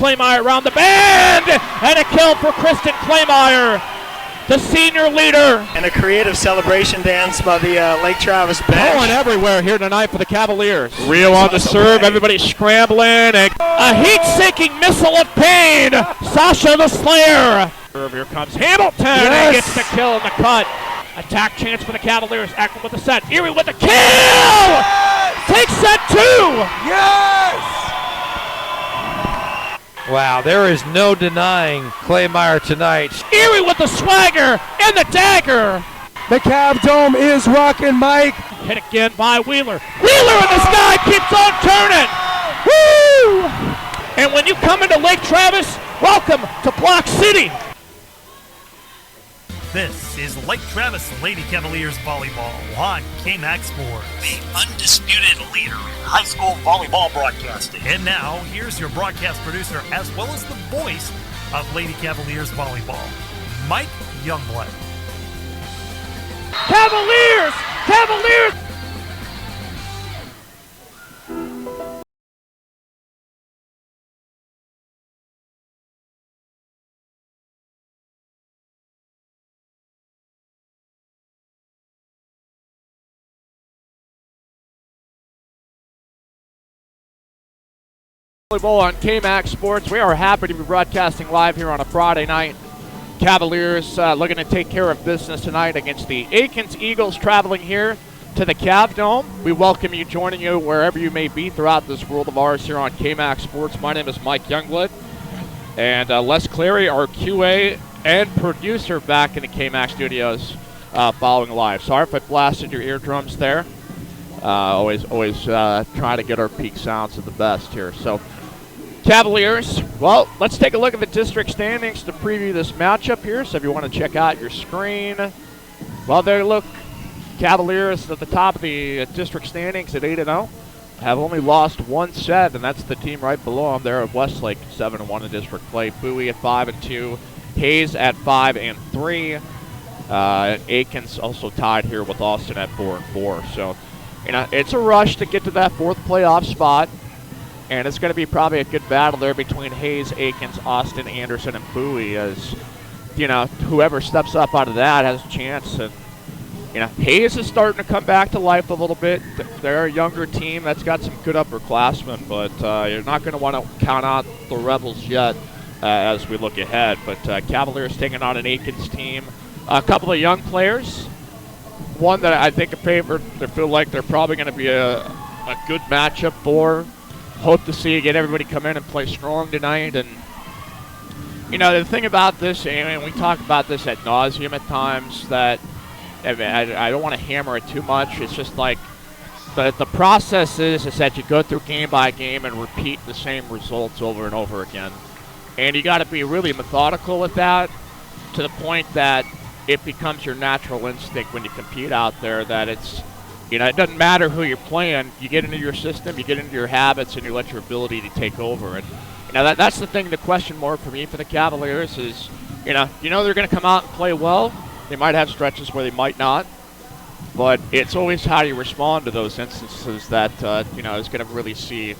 Claymire around the bend, and a kill for Kristen Claymire, the senior leader. And a creative celebration dance by the Lake Travis bench. Going everywhere here tonight for the Cavaliers. Rio on the serve, everybody scrambling. A heat-seeking missile of pain. Sasha the Slayer. Here comes Hamilton, and gets the kill in the cut. Attack chance for the Cavaliers. Akins with the set. Erie with the kill! Yes! Takes set 2! Yes! Wow, there is no denying Claymire tonight. Erie with the swagger and the dagger. The Cav Dome is rocking, Mike. Hit again by Wheeler. Wheeler in the sky keeps on turning. Woo! And when you come into Lake Travis, welcome to Block City. This is Lake Travis Lady Cavaliers Volleyball on KMAX Sports, the undisputed leader in high school volleyball broadcasting. And now, here's your broadcast producer as well as the voice of Lady Cavaliers Volleyball, Mike Youngblood. Cavaliers! Cavaliers! Volleyball on KMAX Sports. We are happy to be broadcasting live here on a Friday night. Cavaliers looking to take care of business tonight against the Akins Eagles, traveling here to the Cav Dome. We welcome you, joining you wherever you may be throughout this world of ours here on KMAX Sports. My name is Mike Youngblood, and Les Clary, our QA and producer, back in the KMAX studios following live. Sorry if I blasted your eardrums there. Always trying to get our peak sounds at the best here. So, Cavaliers, well, let's take a look at the district standings to preview this matchup here. So if you want to check out your screen, well, there look, Cavaliers at the top of the district standings at 8-0. Have only lost one set, and that's the team right below them there at Westlake, 7-1 in district play. Bowie at 5-2, Hayes at 5-3. Akins also tied here with Austin at 4-4. So, you know, it's a rush to get to that fourth playoff spot. And it's going to be probably a good battle there between Hayes, Akins, Austin, Anderson, and Bowie, as, you know, whoever steps up out of that has a chance. And, you know, Hayes is starting to come back to life a little bit. They're a younger team that's got some good upperclassmen, but you're not going to want to count out the Rebels yet as we look ahead. But Cavaliers taking on an Akins team. A couple of young players. One that I think I feel like they're probably going to be a good matchup for. Hope to see get everybody come in and play strong tonight. And, you know, the thing about this, and we talk about this ad nauseum at times, that I don't want to hammer it too much. It's just like the process is that you go through game by game and repeat the same results over and over again. And you got to be really methodical with that, to the point that it becomes your natural instinct when you compete out there, that it's, you know, it doesn't matter who you're playing. You get into your system, you get into your habits, and you let your ability to take over. And, you know, that's the thing, the question more for me for the Cavaliers is, you know they're going to come out and play well. They might have stretches where they might not. But it's always how you respond to those instances that, you know, is going to really see,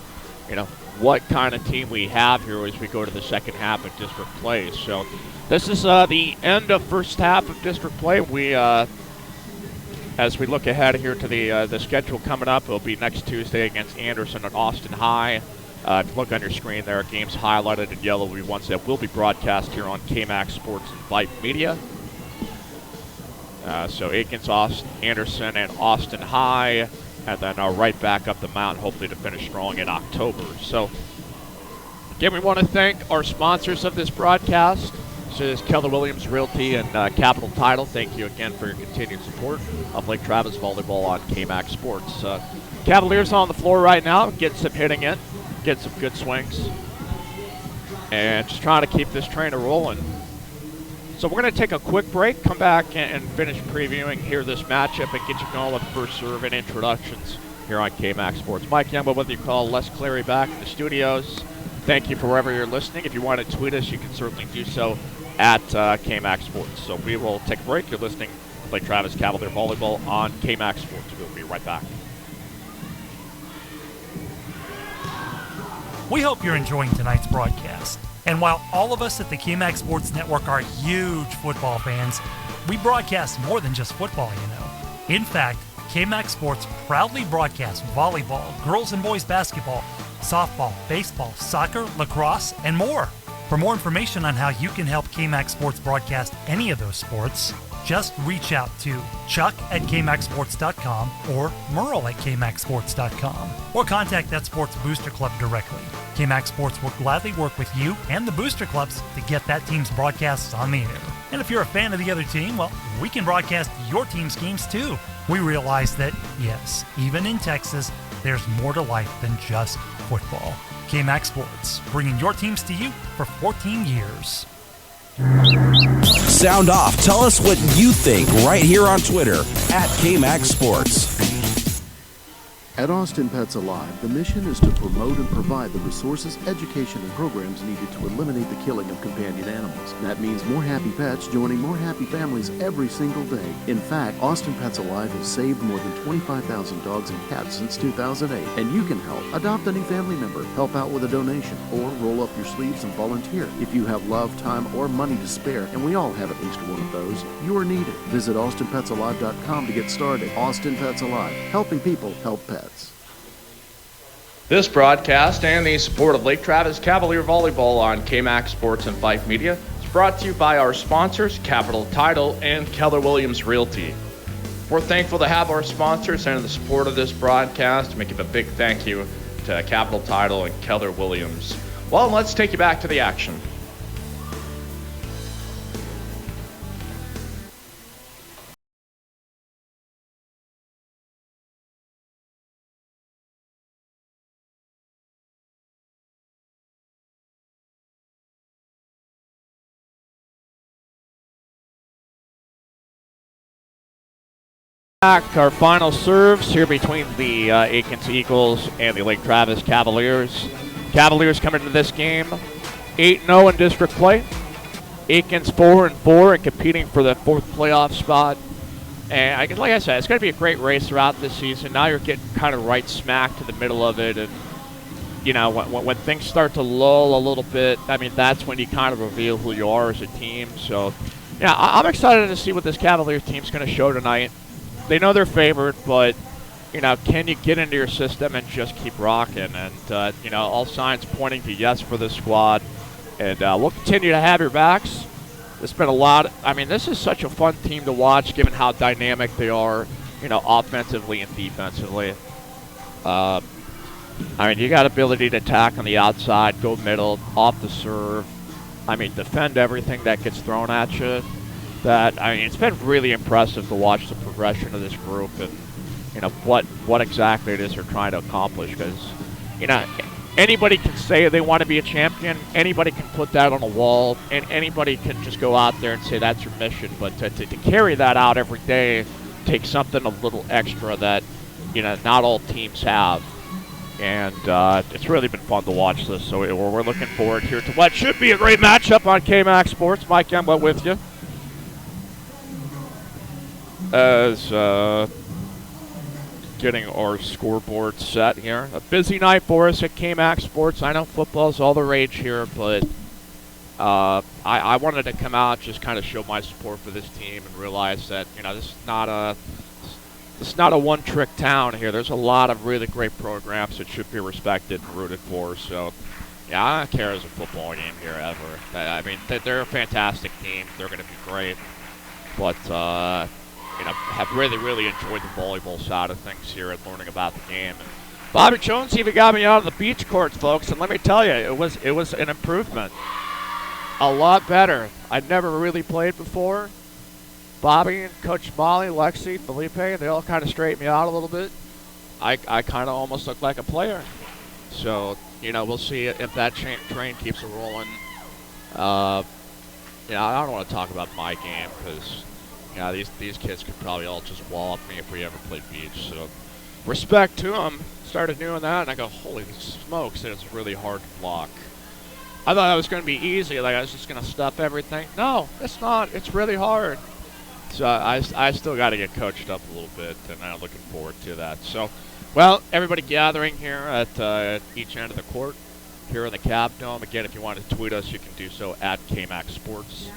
you know, what kind of team we have here as we go to the second half of district play. So this is the end of first half of district play. We as we look ahead here to the schedule coming up, it'll be next Tuesday against Anderson and Austin High. If you look on your screen, there are games highlighted in yellow. We ones that will be broadcast here on KMAX Sports and Vype Media. So Akins, Anderson, and Austin High, and then right back up the mountain, hopefully to finish strong in October. So again, we want to thank our sponsors of this broadcast. This is Keller Williams Realty and Capital Title. Thank you again for your continued support of Lake Travis Volleyball on KMAX Sports. Cavaliers on the floor right now, getting some hitting in, getting some good swings, and just trying to keep this train rolling. So we're going to take a quick break, come back and finish previewing here this matchup and get you going with first serve and introductions here on KMAX Sports. Mike Youngblood, whether you call Les Clary back in the studios. Thank you for wherever you're listening. If you want to tweet us, you can certainly do so at KMAX Sports. So we will take a break. You're listening to Lake Travis Cavalier Volleyball on KMAX Sports. We'll be right back. We hope you're enjoying tonight's broadcast. And while all of us at the KMAX Sports Network are huge football fans, we broadcast more than just football, you know. In fact, KMAX Sports proudly broadcasts volleyball, girls and boys basketball, softball, baseball, soccer, lacrosse, and more. For more information on how you can help KMAX Sports broadcast any of those sports, just reach out to Chuck at KMAXSports.com or Merle at KMAXSports.com, or contact that Sports Booster Club directly. KMAX Sports will gladly work with you and the booster clubs to get that team's broadcasts on the air. And if you're a fan of the other team, well, we can broadcast your team's games too. We realize that, yes, even in Texas, there's more to life than just football. KMAX Sports, bringing your teams to you for 14 years. Sound off. Tell us what you think right here on Twitter at KMAX Sports. At Austin Pets Alive, the mission is to promote and provide the resources, education, and programs needed to eliminate the killing of companion animals. That means more happy pets joining more happy families every single day. In fact, Austin Pets Alive has saved more than 25,000 dogs and cats since 2008, and you can help. Adopt a new family member, help out with a donation, or roll up your sleeves and volunteer. If you have love, time, or money to spare, and we all have at least one of those, you are needed. Visit AustinPetsAlive.com to get started. Austin Pets Alive, helping people help pets. This broadcast and the support of Lake Travis Cavalier Volleyball on KMAX Sports and Vype Media is brought to you by our sponsors, Capital Title and Keller Williams Realty. We're thankful to have our sponsors and the support of this broadcast. We give a big thank you to Capital Title and Keller Williams. Well, let's take you back to the action. Our final serves here between the Akins Eagles and the Lake Travis Cavaliers. Cavaliers coming into this game 8-0 in district play. Akins 4-4 and competing for the fourth playoff spot. And like I said, it's going to be a great race throughout this season. Now you're getting kind of right smack to the middle of it, and you know when things start to lull a little bit, I mean that's when you kind of reveal who you are as a team. So yeah, I'm excited to see what this Cavaliers team's going to show tonight. They know they're favored, but, you know, can you get into your system and just keep rocking? And, you know, all signs pointing to yes for this squad. And we'll continue to have your backs. There's been a lot. This is such a fun team to watch given how dynamic they are, you know, offensively and defensively. You got ability to attack on the outside, go middle, off the serve. Defend everything that gets thrown at you. It's been really impressive to watch the progression of this group and, you know, what exactly it is they're trying to accomplish. Because, you know, anybody can say they want to be a champion. Anybody can put that on a wall, and anybody can just go out there and say that's your mission. But to carry that out every day takes something a little extra that, you know, not all teams have. And it's really been fun to watch this. So we're looking forward here to what should be a great matchup on KMAX Sports. Mike Emba with you. As getting our scoreboard set here. A busy night for us at KMAX Sports. I know football's all the rage here, but I wanted to come out, just kind of show my support for this team and realize that, you know, this is not a one-trick town here. There's a lot of really great programs that should be respected and rooted for. So, yeah, I don't care as a football game here ever. They're a fantastic team. They're going to be great. But, you know, have really, really enjoyed the volleyball side of things here and learning about the game. And Bobby Jones even got me out of the beach courts, folks, and let me tell you, it was an improvement. A lot better. I'd never really played before. Bobby and Coach Molly, Lexi, Felipe, they all kind of straightened me out a little bit. I kind of almost look like a player. So, you know, we'll see if that train keeps rolling. You know, I don't want to talk about my game because, you know, these kids could probably all just wallop me if we ever played beach. So, respect to them. Started doing that, and I go, holy smokes, it's really hard to block. I thought it was going to be easy, like I was just going to stuff everything. No, it's not. It's really hard. So I still got to get coached up a little bit, and I'm looking forward to that. So, well, everybody gathering here at each end of the court. here in the Cav Dome. Again, if you want to tweet us, you can do so at KMAX Sports.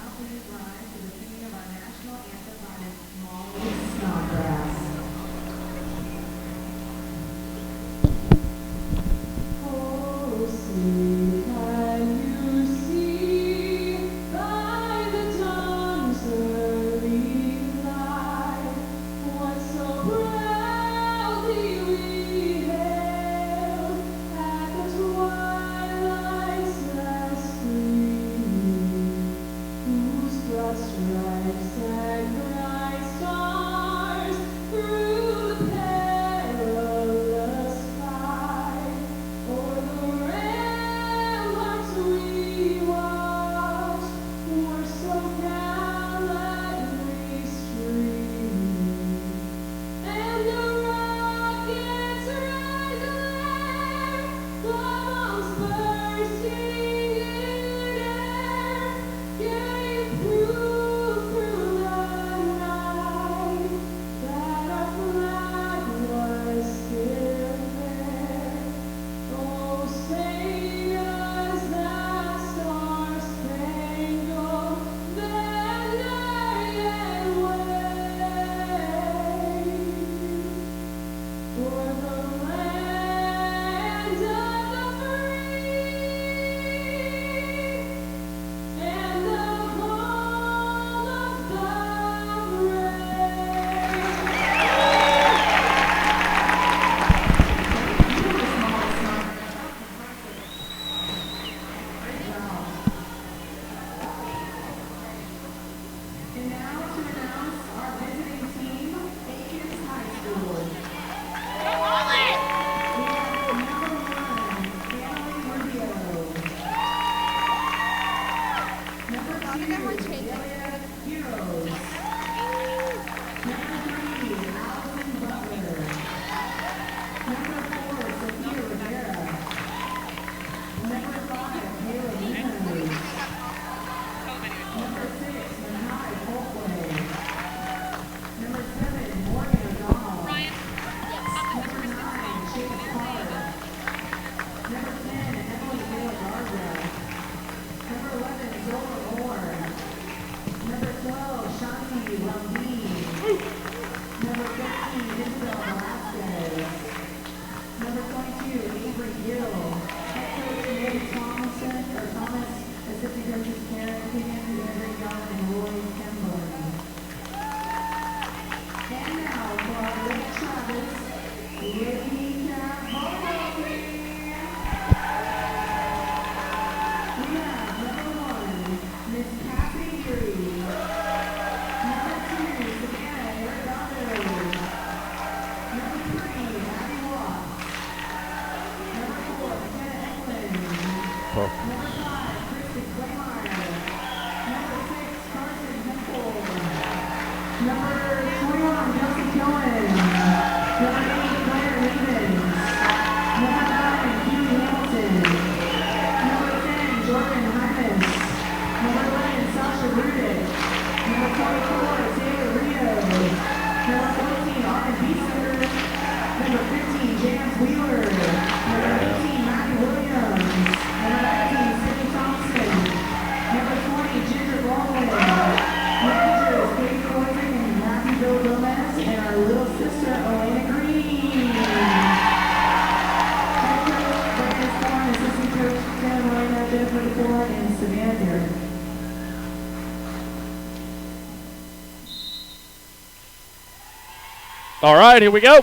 All right, here we go.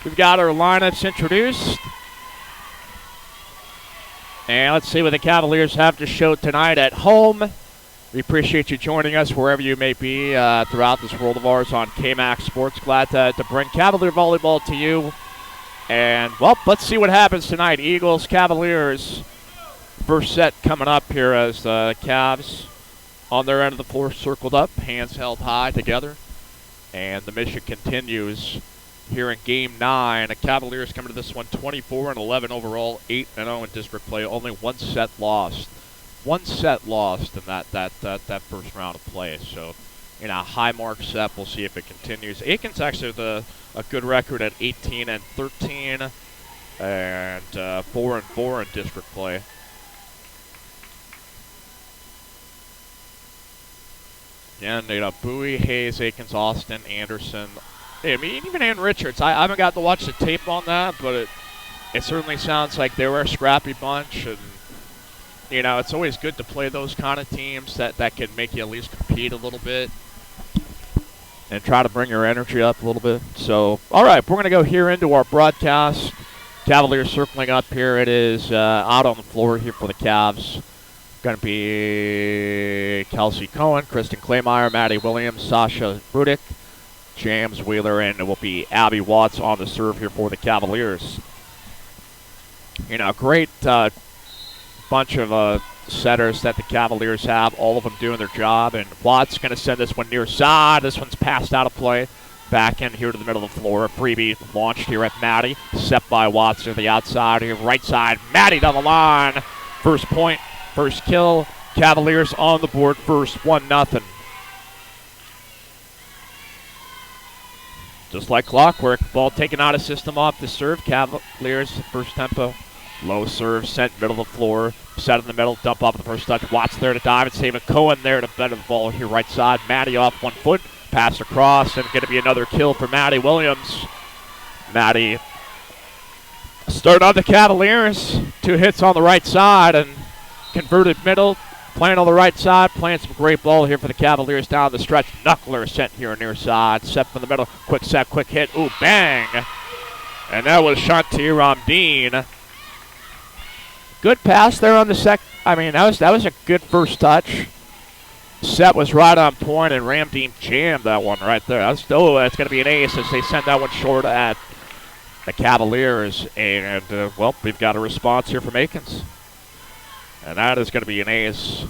We've got our lineups introduced. And let's see what the Cavaliers have to show tonight at home. We appreciate you joining us wherever you may be throughout this world of ours on KMAX Sports. Glad to bring Cavalier volleyball to you. And, well, let's see what happens tonight. Eagles, Cavaliers. First set coming up here as the Cavs on their end of the floor circled up, hands held high together. And the mission continues here in Game 9. The Cavaliers coming to this one 24-11 overall, 8-0 in district play. Only one set lost. One set lost in that first round of play. So, you know, high mark set. We'll see if it continues. Akins actually with a good record at 18-13. and 4-4 in district play. And Bowie, Hayes, Akins, Austin, Anderson. I mean, even Ann Richards. I haven't got to watch the tape on that, but it certainly sounds like they were a scrappy bunch. And, it's always good to play those kind of teams that can make you at least compete a little bit and try to bring your energy up a little bit. So, all right, we're going to go here into our broadcast. Cavaliers circling up here. It is out on the floor here for the Cavs. Going to be Kelsey Cohen, Kristen Claymeyer, Maddie Williams, Sasha Rudick, James Wheeler, and it will be Abby Watts on the serve here for the Cavaliers. Great bunch of setters that the Cavaliers have, all of them doing their job, and Watts going to send this one near side. This one's passed out of play. Back in here to the middle of the floor. A freebie launched here at Maddie. Set by Watts to the outside here, right side. Maddie down the line. First point. First kill, Cavaliers on the board first, 1-0. Just like clockwork, ball taken out of system off the serve. Cavaliers, first tempo, low serve, sent middle of the floor, set in the middle, dump off the first touch. Watts there to dive and save it. Cohen there to better the ball here right side. Maddie off 1 foot, pass across, and going to be another kill for Maddie Williams. Maddie starting on the Cavaliers, 2 hits on the right side, and converted middle, playing on the right side, playing some great ball here for the Cavaliers down the stretch. Knuckler sent here near side, set from the middle, quick set, quick hit, ooh, bang! And that was Shanti Ramdeen. Good pass there on the that was a good first touch. Set was right on point, and Ramdeen jammed that one right there. That's going to be an ace as they send that one short at the Cavaliers. And, we've got a response here from Akins. And that is going to be an ace.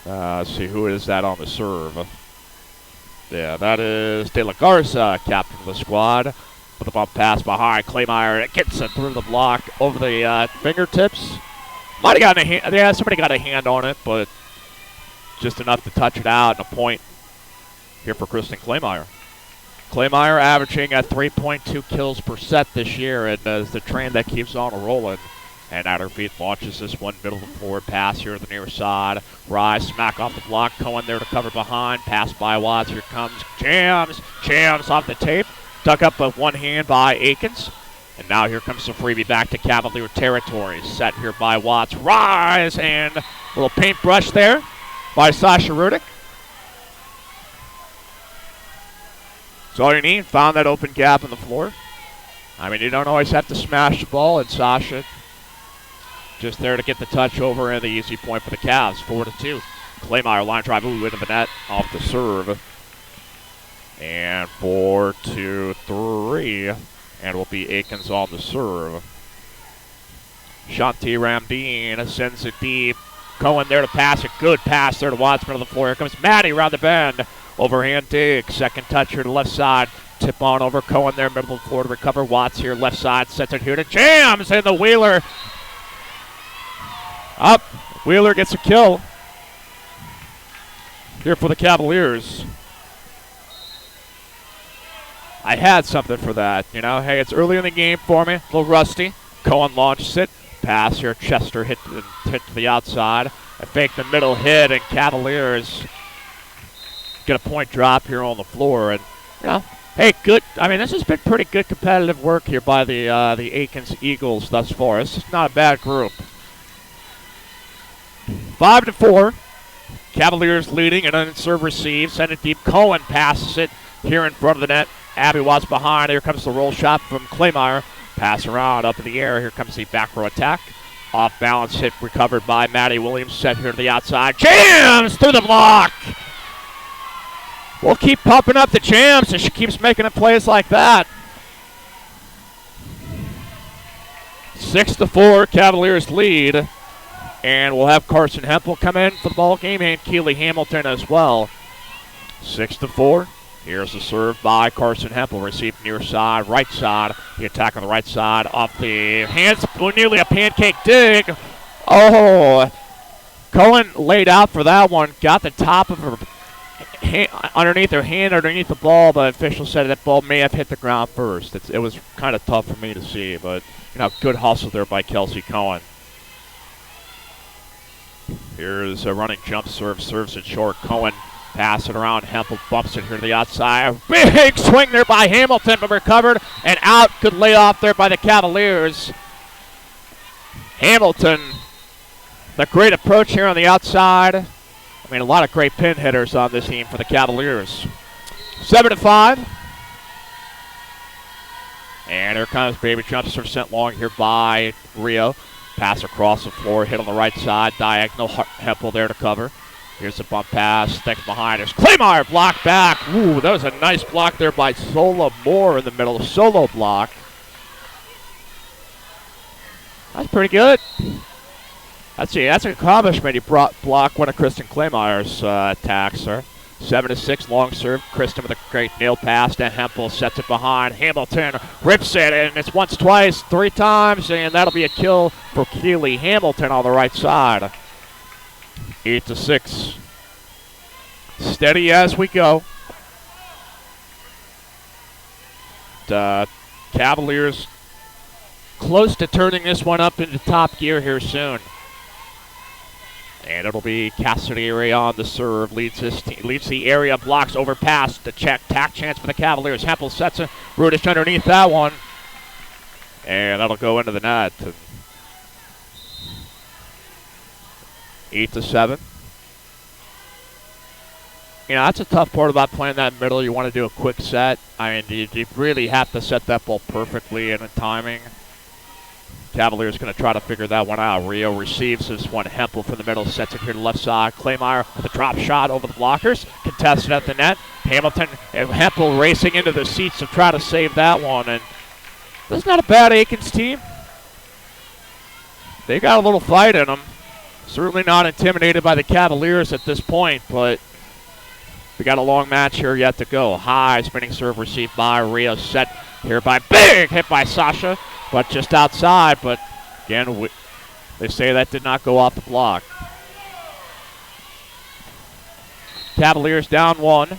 Let's see, who is that on the serve? Yeah, that is De La Garza, captain of the squad. With the bump pass behind Claymeyer. It gets it through the block over the fingertips. Might have gotten a hand. Yeah, somebody got a hand on it, but just enough to touch it out. And a point here for Kristen Claymeyer. Claymeyer averaging at 3.2 kills per set this year, and is the train that keeps on rolling. And at her feet launches this one, middle of the floor, pass here to the near side. Rise, smack off the block. Cohen there to cover behind. Pass by Watts. Here comes Jams. Jams off the tape. Dug up with one hand by Akins. And now here comes the freebie back to Cavalier territory. Set here by Watts. Rise, and a little paintbrush there by Sasha Rudick. That's all you need. Found that open gap in the floor. You don't always have to smash the ball, and Sasha just there to get the touch over and the easy point for the Cavs, 4-2. Claymeyer line drive, into the net off the serve. And 4-3. And will be Akins on the serve. Shanti Ramdeen sends it deep. Cohen there to pass it. Good pass there to Watts, middle of the floor. Here comes Maddie around the bend. Overhand dig. Second touch here to left side. Tip on over. Cohen there, middle of the floor to recover. Watts here, left side. Sets it here to Jams. And the Wheeler. Up. Wheeler gets a kill here for the Cavaliers. I had something for that. Hey, it's early in the game for me. A little rusty. Cohen launches it. Pass here. Chester hit to the outside. A fake the middle hit, and Cavaliers get a point drop here on the floor. And, hey, good. This has been pretty good competitive work here by the Akins Eagles thus far. This is not a bad group. 5-4. Cavaliers leading, and then serve receive. Send it deep. Cohen passes it here in front of the net. Abby Watts behind. Here comes the roll shot from Claymeyer. Pass around up in the air. Here comes the back row attack. Off balance hit recovered by Maddie Williams. Set here to the outside. Jams through the block. We'll keep pumping up the Jams as she keeps making plays like that. 6-4. Cavaliers lead. And we'll have Carson Hempel come in for the ball game, and Keely Hamilton as well. 6-4. Here's the serve by Carson Hempel. Received near side, right side. The attack on the right side off the hands. Nearly a pancake dig. Oh, Cohen laid out for that one. Got the top of her underneath her hand, underneath the ball. The official said that ball may have hit the ground first. It was kind of tough for me to see, but good hustle there by Kelsey Cohen. Here's a running jump serve, serves it short. Cohen pass it around. Hempel bumps it here to the outside. Big swing there by Hamilton, but recovered and out. Good layoff there by the Cavaliers. Hamilton, the great approach here on the outside. I mean, a lot of great pin hitters on this team for the Cavaliers. 7-5. And here comes baby jump serve sent long here by Rio. Pass across the floor, hit on the right side, diagonal. Hempel there to cover. Here's a bump pass, sticks behind. There's Claymire, block back. Ooh, that was a nice block there by Sola Moore in the middle. Solo block. That's pretty good. That's an accomplishment. He brought block one of Kristen Claymire's attacks there. 7-6, long serve. Kristen with a great nail pass. Then Hempel sets it behind. Hamilton rips it, and it's once, twice, 3 times, and that'll be a kill for Keely Hamilton on the right side. 8-6. Steady as we go. The Cavaliers close to turning this one up into top gear here soon. And it'll be Cassidy area on the serve. Leads the area, blocks, overpass. The tack chance for the Cavaliers. Hempel sets it. Rudish underneath that one. And that'll go into the net. 8-7. That's a tough part about playing that middle. You want to do a quick set. I mean, you really have to set that ball perfectly in the timing. Cavaliers going to try to figure that one out. Rio receives this one. Hempel from the middle sets it here to the left side. Claymire with a drop shot over the blockers. Contested at the net. Hamilton and Hempel racing into the seats to try to save that one. And that's not a bad Akins team. They got a little fight in them. Certainly not intimidated by the Cavaliers at this point, but we got a long match here yet to go. High spinning serve received by Rio. Set here by big hit by Sasha. But just outside, but again, they say that did not go off the block. Cavaliers down 1.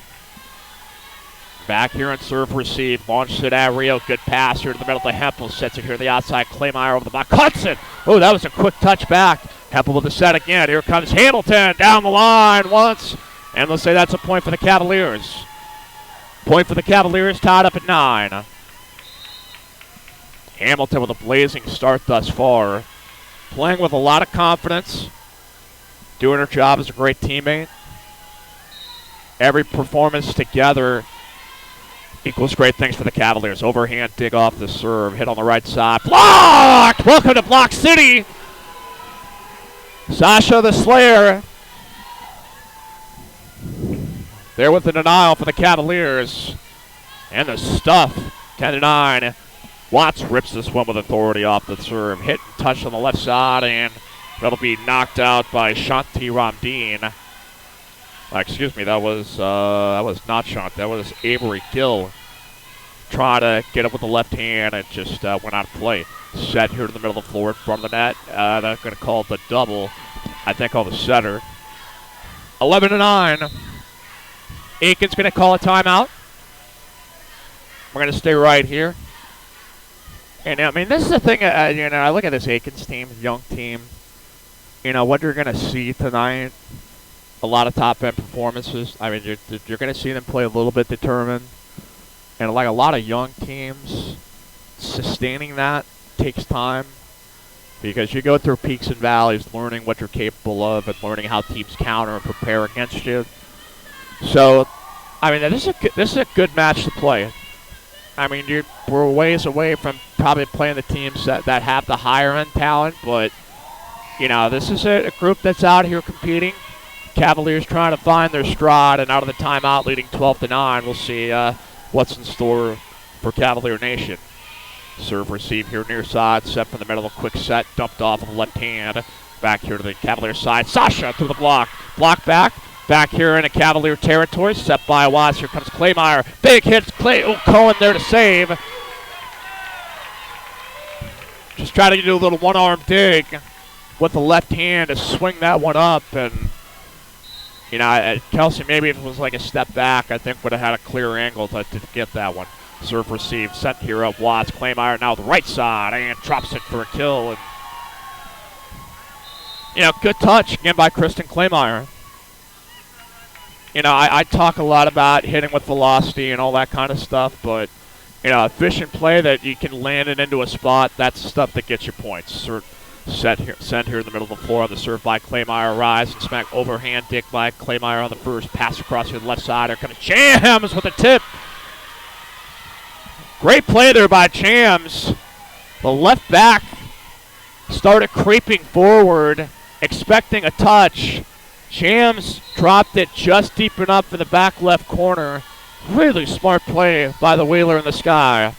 Back here on serve receive. Launches it at Rio. Good pass here to the middle to Hempel. Sets it here to the outside. Claymire over the block. Cuts it. Oh, that was a quick touch back. Hempel with the set again. Here comes Hamilton down the line once. And let's say that's a point for the Cavaliers. Point for the Cavaliers, tied up at 9. Hamilton with a blazing start thus far. Playing with a lot of confidence. Doing her job as a great teammate. Every performance together equals great things for the Cavaliers. Overhand dig off the serve. Hit on the right side. Blocked! Welcome to Block City. Sasha the Slayer. There with the denial for the Cavaliers. And the stuff. 10-9. Watts rips this one with authority off the serve. Hit and touch on the left side, and that'll be knocked out by Shanti Ramdeen. Excuse me, that was not Shanti. That was Avery Gill trying to get up with the left hand and just went out of play. Set here to the middle of the floor in front of the net. They're going to call it the double. I think on the setter. 11-9. Akins going to call a timeout. We're going to stay right here. And I mean, this is the thing. I look at this Akins team, young team. What you're going to see tonight. A lot of top-end performances. I mean, you're going to see them play a little bit determined. And like a lot of young teams, sustaining that takes time. Because you go through peaks and valleys, learning what you're capable of and learning how teams counter and prepare against you. So, I mean, this is a good match to play. I mean, we're ways away from probably playing the teams that have the higher-end talent. But, this is a group that's out here competing. Cavaliers trying to find their stride, and out of the timeout leading 12-9. We'll see what's in store for Cavalier Nation. Serve receive here near side, set from the middle, a quick set, dumped off on the left hand. Back here to the Cavalier side. Sasha through the block. Block back. Back here in a Cavalier territory, set by Watts. Here comes Claymire. Big hits. Cohen there to save. Just try to do a little one-arm dig with the left hand to swing that one up, and You know, Kelsey, maybe if it was like a step back, I think would have had a clear angle to get that one. Serve received, sent here up Watts. Claymire now the right side and drops it for a kill. And you know, good touch again by Kristen Claymire. You know, I talk a lot about hitting with velocity and all that kind of stuff, but you know, efficient play that you can land it into a spot, that's the stuff that gets you points. Sent here in the middle of the floor on the serve by Claymire. Rise and smack overhand dick by Claymire on the first. Pass across to the left side. Here comes Chams with a tip. Great play there by Chams. The left back started creeping forward, expecting a touch. Chams dropped it just deep enough for the back left corner. Really smart play by the Wheeler in the sky.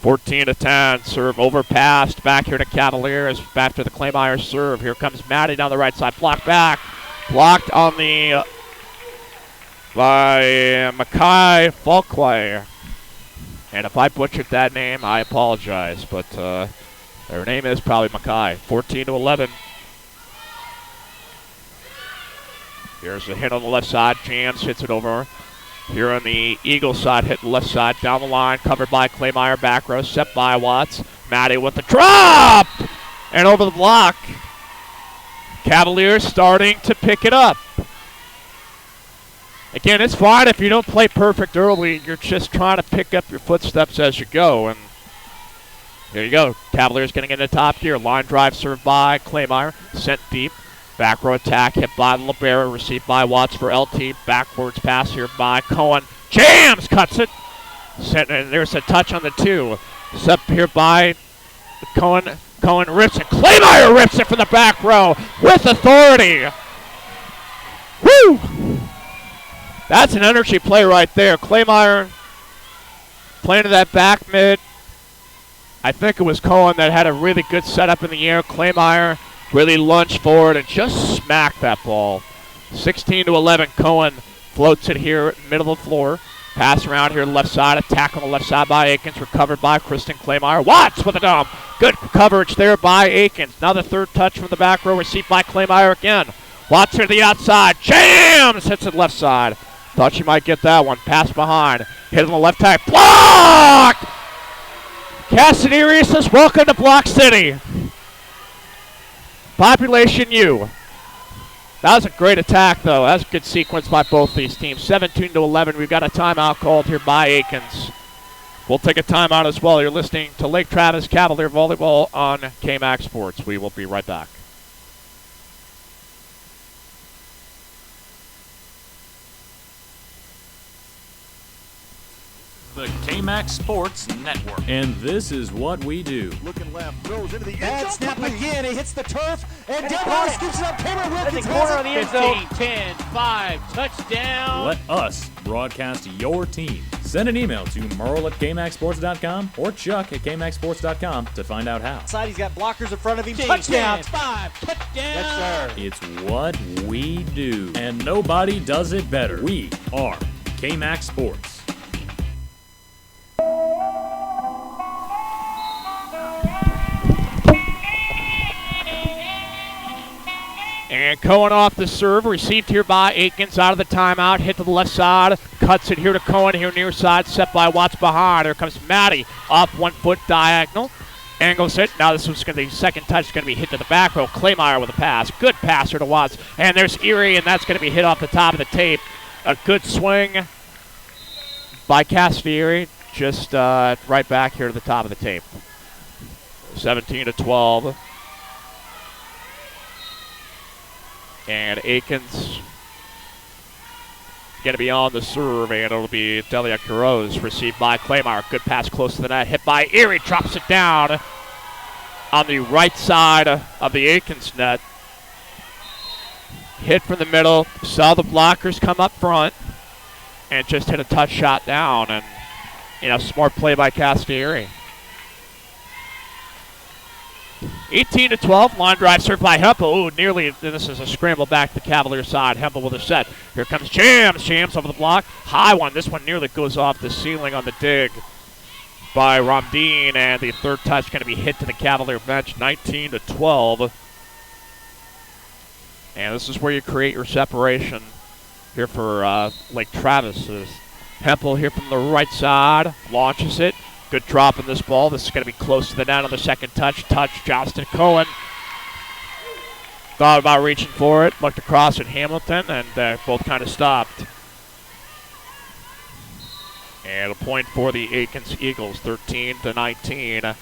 14-10, serve overpassed, back here to Cavaliers, back to the Claymire serve. Here comes Maddie down the right side, blocked back. Blocked on the, by Mackay Falkway. And if I butchered that name, I apologize, but her name is probably Mackay. 14-11. Here's a hit on the left side, Jams hits it over. Here on the Eagle side, hit the left side, down the line, covered by Claymire, back row, set by Watts. Maddie with the drop! And over the block. Cavaliers starting to pick it up. Again, it's fine if you don't play perfect early. You're just trying to pick up your footsteps as you go. And here you go. Cavaliers getting into top gear. Line drive served by Claymire, sent deep. Back row attack hit by the libero, received by Watts for LT. Backwards pass here by Cohen. Jams cuts it. And there's a touch on the 2. Set here by Cohen. Cohen rips it. Claymire rips it from the back row with authority. Woo! That's an energy play right there. Claymire playing to that back mid. I think it was Cohen that had a really good setup in the air. Claymire really lunged forward and just smacked that ball. 16-11, Cohen floats it here, middle of the floor. Pass around here left side, attack on the left side by Akins, recovered by Kristen Claymire. Watts with a dump. Good coverage there by Akins. Now the third touch from the back row, received by Claymire again. Watts to the outside, Jams! Hits it left side. Thought she might get that one. Pass behind, hit on the left tack, blocked! Cassidy says, welcome to Block City. Population U. That was a great attack, though. That was a good sequence by both these teams. 17-11. We've got a timeout called here by Akins. We'll take a timeout as well. You're listening to Lake Travis Cavalier Volleyball on KMAX Sports. We will be right back. The KMAX Sports Network. And this is what we do. Looking left, throws into the end Bad zone. snap again. He hits the turf, and Devon scoops it up. Cameron Wilkins in the corner of the end zone. 15, 10, 5, touchdown. Let us broadcast your team. Send an email to Merle at KMAXSports.com or Chuck at KMAXSports.com to find out how. Side, he's got blockers in front of him. Touchdown. 5, touchdown. Yes, sir. It's what we do, and nobody does it better. We are KMAX Sports. And Cohen off the serve, received here by Akins out of the timeout, hit to the left side, cuts it here to Cohen here near side, set by Watts behind. Here comes Maddie off 1 foot diagonal, angles it. Now this was going to be second touch, going to be hit to the back row. Claymire with a pass, good passer to Watts, and there's Erie, and that's going to be hit off the top of the tape. A good swing by Cassidy Erie, just right back here to the top of the tape. 17-12. And Akins going to be on the serve, and it'll be Delia Quiroz, received by Claymire. Good pass close to the net, hit by Erie, drops it down on the right side of the Akins net. Hit from the middle, saw the blockers come up front, and just hit a touch shot down, and, you know, smart play by Cassidy Erie. 18-12, line drive served by Hempel. Ooh, nearly, this is a scramble back to the Cavalier side. Hempel with a set. Here comes Jams. Jams over the block. High one. This one nearly goes off the ceiling on the dig by Ramdeen, and the third touch going to be hit to the Cavalier bench. 19-12. And this is where you create your separation. here for Lake Travis. Hempel here from the right side, launches it. Good drop in this ball. This is going to be close to the net on the second touch. Johnston Cohen thought about reaching for it, looked across at Hamilton, and both kind of stopped. And a point for the Akins Eagles, 13-19.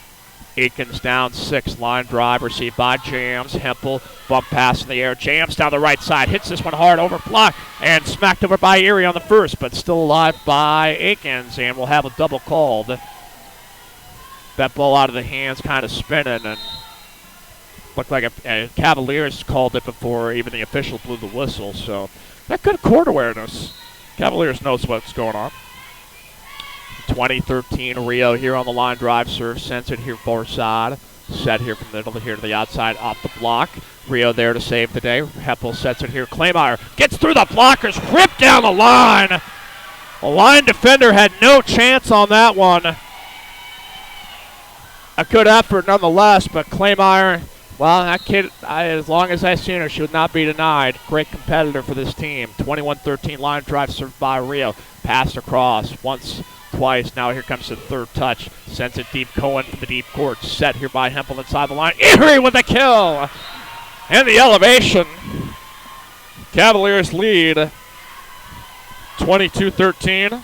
Akins down 6, line drive received by Jams. Hempel, bump pass in the air. Jams down the right side, hits this one hard over block and smacked over by Erie on the first, but still alive by Akins, and we'll have a double called. That ball out of the hands, kind of spinning, and looked like a Cavaliers called it before even the official blew the whistle, so that good court awareness. Cavaliers knows what's going on. 2013 Rio here on the line drive serve, sends it here far side. Set here from the middle here to the outside off the block. Rio there to save the day. Hempel sets it here. Claymire gets through the blockers, ripped down the line. The line defender had no chance on that one. A good effort nonetheless, but Claymire, well, that kid, as long as I've seen her, she would not be denied. Great competitor for this team. 21-13 line drive served by Rio. Passed across once, twice. Now here comes the third touch. Sends it deep. Cohen from the deep court. Set here by Hempel inside the line. Erie with the kill. And the elevation. Cavaliers lead 22-13.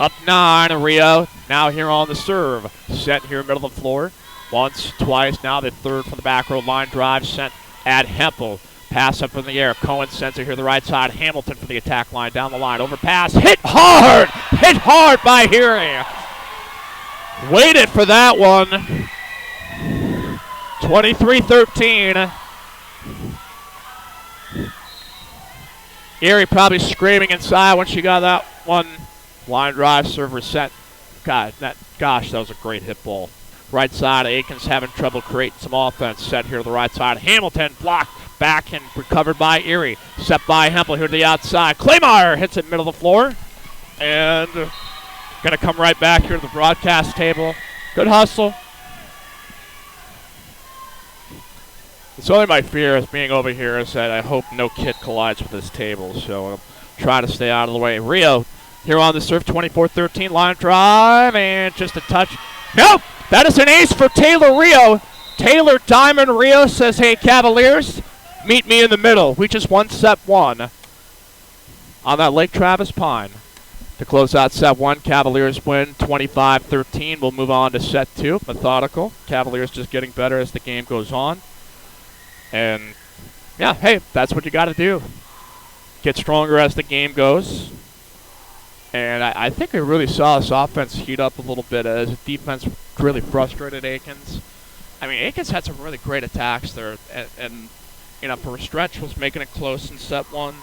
Up 9, Rio. Now here on the serve. Set here middle of the floor. Once, twice. Now the third from the back row. Line drive sent at Hempel. Pass up in the air. Cohen sends it here to the right side. Hamilton for the attack line. Down the line. Overpass. Hit hard. Hit hard by Erie. Waited for that one. 23-13. Erie probably screaming inside when she got that one. Line drive, server set. Gosh, that was a great hit ball. Right side, Akins having trouble creating some offense. Set here to the right side. Hamilton blocked back and recovered by Erie. Set by Hempel here to the outside. Claymire hits it middle of the floor. And going to come right back here to the broadcast table. Good hustle. It's only my fear as being over here is that I hope no kid collides with this table. So I'll try to stay out of the way. Rio here on the serve, 24-13, line drive, and just a touch. Nope, that is an ace for Taylor Rio. Taylor Diamond Rio says, hey, Cavaliers, meet me in the middle. We just won set 1 on that Lake Travis Pine. To close out set 1, Cavaliers win 25-13. We'll move on to set 2, methodical. Cavaliers just getting better as the game goes on. And, yeah, hey, that's what you got to do. Get stronger as the game goes. And I think we really saw this offense heat up a little bit as the defense really frustrated Akins. I mean, Akins had some really great attacks there. And you know, for a stretch was making it close in set 1.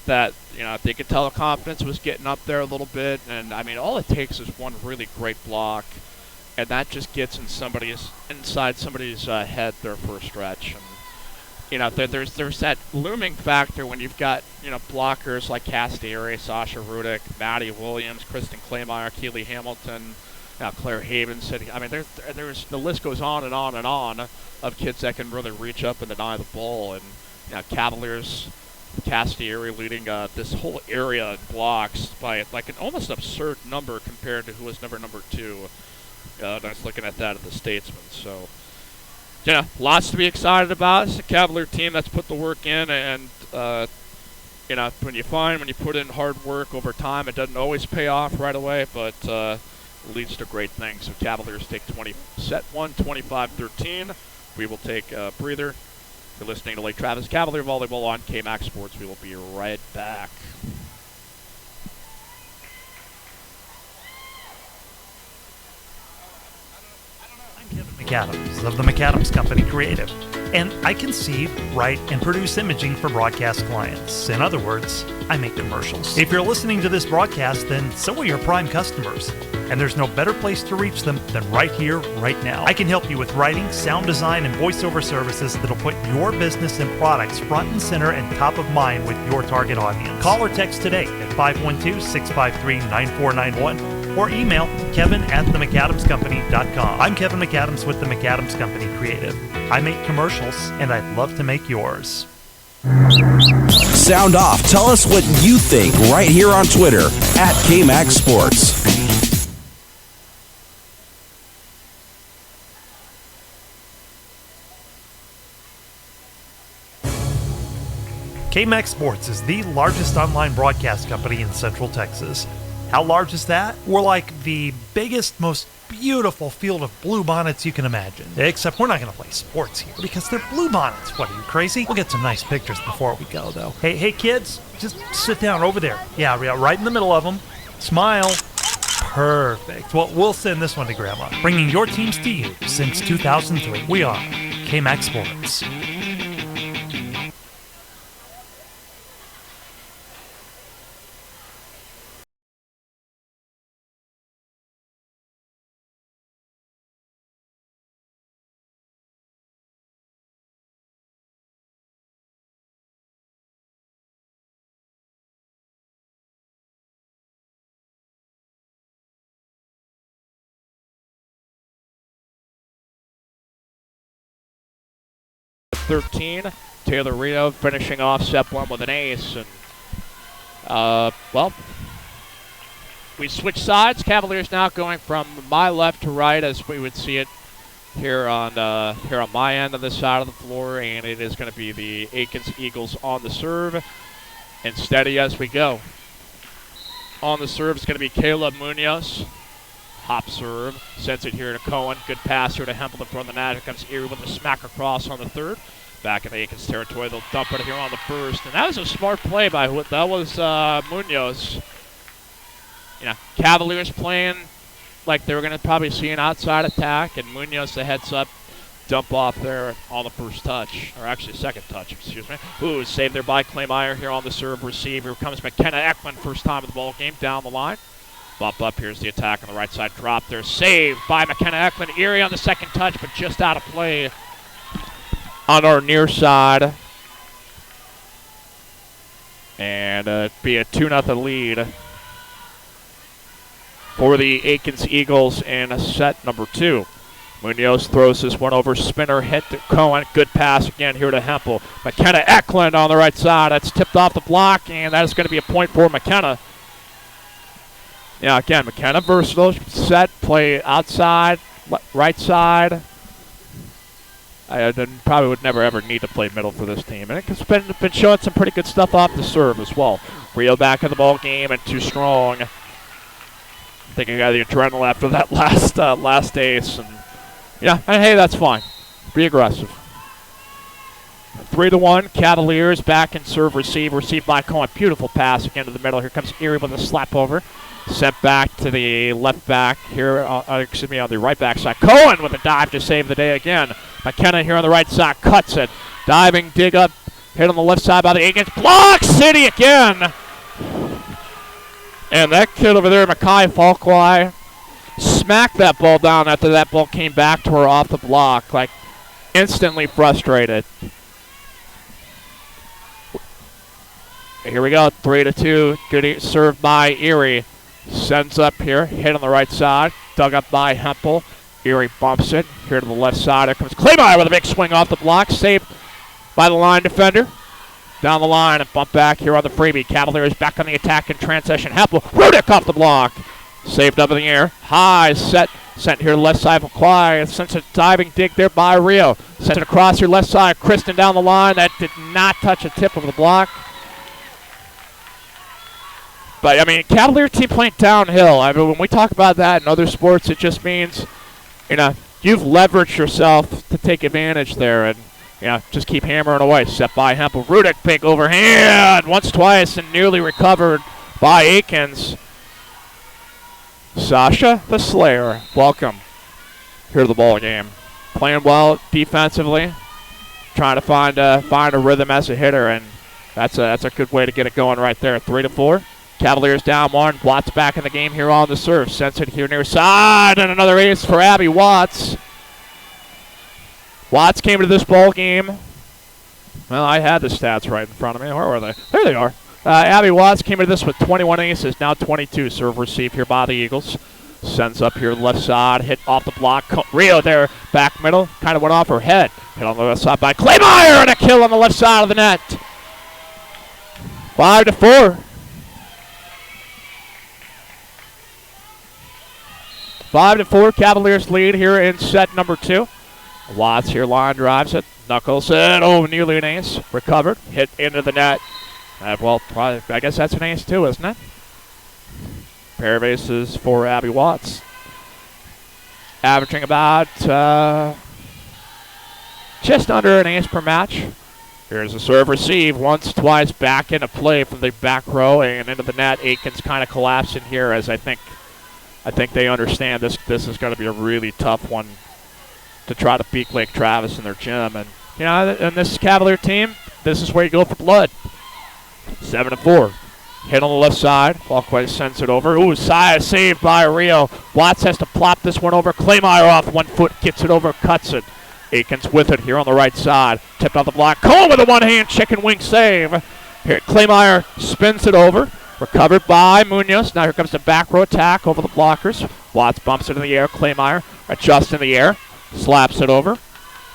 That, you know, they could tell the confidence was getting up there a little bit. And, I mean, all it takes is one really great block. And that just gets inside somebody's head there for a stretch. And, you know, there's that looming factor when you've got, you know, blockers like Castieri, Sasha Rudick, Maddie Williams, Kristen Claymire, Keely Hamilton, Claire Haven sitting. I mean, there's the list goes on and on and on of kids that can really reach up and deny the ball. And, you know, Cavaliers, Castieri leading this whole area in blocks by like an almost absurd number compared to who was number 2. I was looking at that at the Statesman. So, yeah, lots to be excited about. It's a Cavalier team that's put the work in, and you know, when you put in hard work over time, it doesn't always pay off right away, but leads to great things. So Cavaliers take set 1, 25-13. We will take a breather. You're listening to Lake Travis Cavalier Volleyball on KMAX Sports. We will be right back. McAdams of the McAdams Company Creative, and I conceive, write, and produce imaging for broadcast clients. In other words, I make commercials. If you're listening to this broadcast, then so are your prime customers, and there's no better place to reach them than right here, right now. I can help you with writing, sound design, and voiceover services that'll put your business and products front and center and top of mind with your target audience. Call or text today at 512-653-9491. or email kevin@themcadamscompany.com. I'm Kevin McAdams with the McAdams Company Creative. I make commercials, and I'd love to make yours. Sound off. Tell us what you think right here on Twitter @KMaxSports. KMax Sports is the largest online broadcast company in Central Texas. How large is that? We're like the biggest, most beautiful field of bluebonnets you can imagine. Except we're not going to play sports here because they're bluebonnets. What, are you crazy? We'll get some nice pictures before we go, though. Hey kids, just sit down over there. Yeah, right in the middle of them. Smile. Perfect. Well, we'll send this one to Grandma. Bringing your teams to you since 2003. We are KMax Sports. .13. Taylor Rio finishing off set one with an ace. And, well, we switch sides. Cavaliers now going from my left to right as we would see it here on my end of the side of the floor. And it is going to be the Akins Eagles on the serve. And steady as we go. On the serve is going to be Caleb Munoz. Hop serve, sends it here to Cohen. Good pass here to Hempel in front of the net. Here comes Erie with a smack across on the third. Back in the Akins territory, they'll dump it here on the first. And that was a smart play by Munoz. You know, Cavaliers playing like they were going to probably see an outside attack. And Munoz, the heads up, dump off there on the first touch. Or actually second touch, excuse me. Ooh, saved there by Claymire here on the serve receive. Here comes McKenna Ekman, first time in the ball game, down the line. Bump up, here's the attack on the right side. Drop there, saved by McKenna Ekman. Erie on the second touch, but just out of play on our near side. And it'd be a 2-0 lead for the Akins Eagles in set number 2. Munoz throws this one over, spinner hit to Cohen. Good pass again here to Hempel. McKenna Ekman on the right side. That's tipped off the block, and that is going to be a point for McKenna. Yeah, again, McKenna versatile, set, play outside, right side. I probably would never ever need to play middle for this team. And it's been showing some pretty good stuff off the serve as well. Rio back in the ball game and too strong. I think I got the adrenaline after that last ace. And yeah, and hey, that's fine. Be aggressive. 3-1, Cavaliers back in serve receive. Received by Cohen. Beautiful pass again to the middle. Here comes Erie with a slap over. Sent back to the left back here, on the right back side. Cohen with a dive to save the day again. McKenna here on the right side cuts it. Diving, dig up, hit on the left side by the Akins. Block City again! And that kid over there, Makai Falkwai, smacked that ball down after that ball came back to her off the block. Like, instantly frustrated. Here we go, 3-2. Good served by Erie. Sends up here, hit on the right side, dug up by Hempel. Erie bumps it, here to the left side. Here comes Claymire with a big swing off the block, saved by the line defender. Down the line and bump back here on the freebie. Cavaliers back on the attack in transition. Hempel, Rudick off the block. Saved up in the air, high, set, sent here left side of Clay. Sent a diving dig there by Rio. Sent it across your left side, Kristen down the line. That did not touch a tip of the block. But, I mean, Cavalier team playing downhill. I mean, when we talk about that in other sports, it just means, you know, you've leveraged yourself to take advantage there and, you know, just keep hammering away. Set by Hempel. Rudick, big overhand, once, twice, and nearly recovered by Akins. Sasha the Slayer, welcome here to the ball game. Playing well defensively, trying to find a rhythm as a hitter, and that's a good way to get it going right there. 3-4. Cavaliers down one. Watts back in the game here on the serve. Sends it here near side, and another ace for Abby Watts. Watts came to this ball game. Well, I had the stats right in front of me. Where were they? There they are. Abby Watts came into this with 21 aces, now 22. Serve receive here by the Eagles. Sends up here left side, hit off the block. Rio there, back middle, kind of went off her head. Hit on the left side by Claymire, and a kill on the left side of the net. 5-4. 5-4, Cavaliers lead here in set number 2. Watts here, line drives it. Knuckles it, oh, nearly an ace. Recovered, hit into the net. Well, probably, I guess that's an ace too, isn't it? Pair of aces for Abby Watts. Averaging about just under an ace per match. Here's a serve receive, once, twice, back into play from the back row and into the net. Akins kind of collapsing here, as I think they understand this is going to be a really tough one to try to beat Lake Travis in their gym. And, you know, in this Cavalier team, this is where you go for blood. 7-4. Hit on the left side. Falkway sends it over. Ooh, saved by Rio. Watts has to plop this one over. Claymire off 1 foot, gets it over, cuts it. Akins with it here on the right side. Tipped off the block. Cole with a one-hand chicken wing save. Here, Claymire spins it over. Recovered by Munoz. Now here comes the back row attack over the blockers. Watts bumps it in the air. Claymire adjusts in the air. Slaps it over.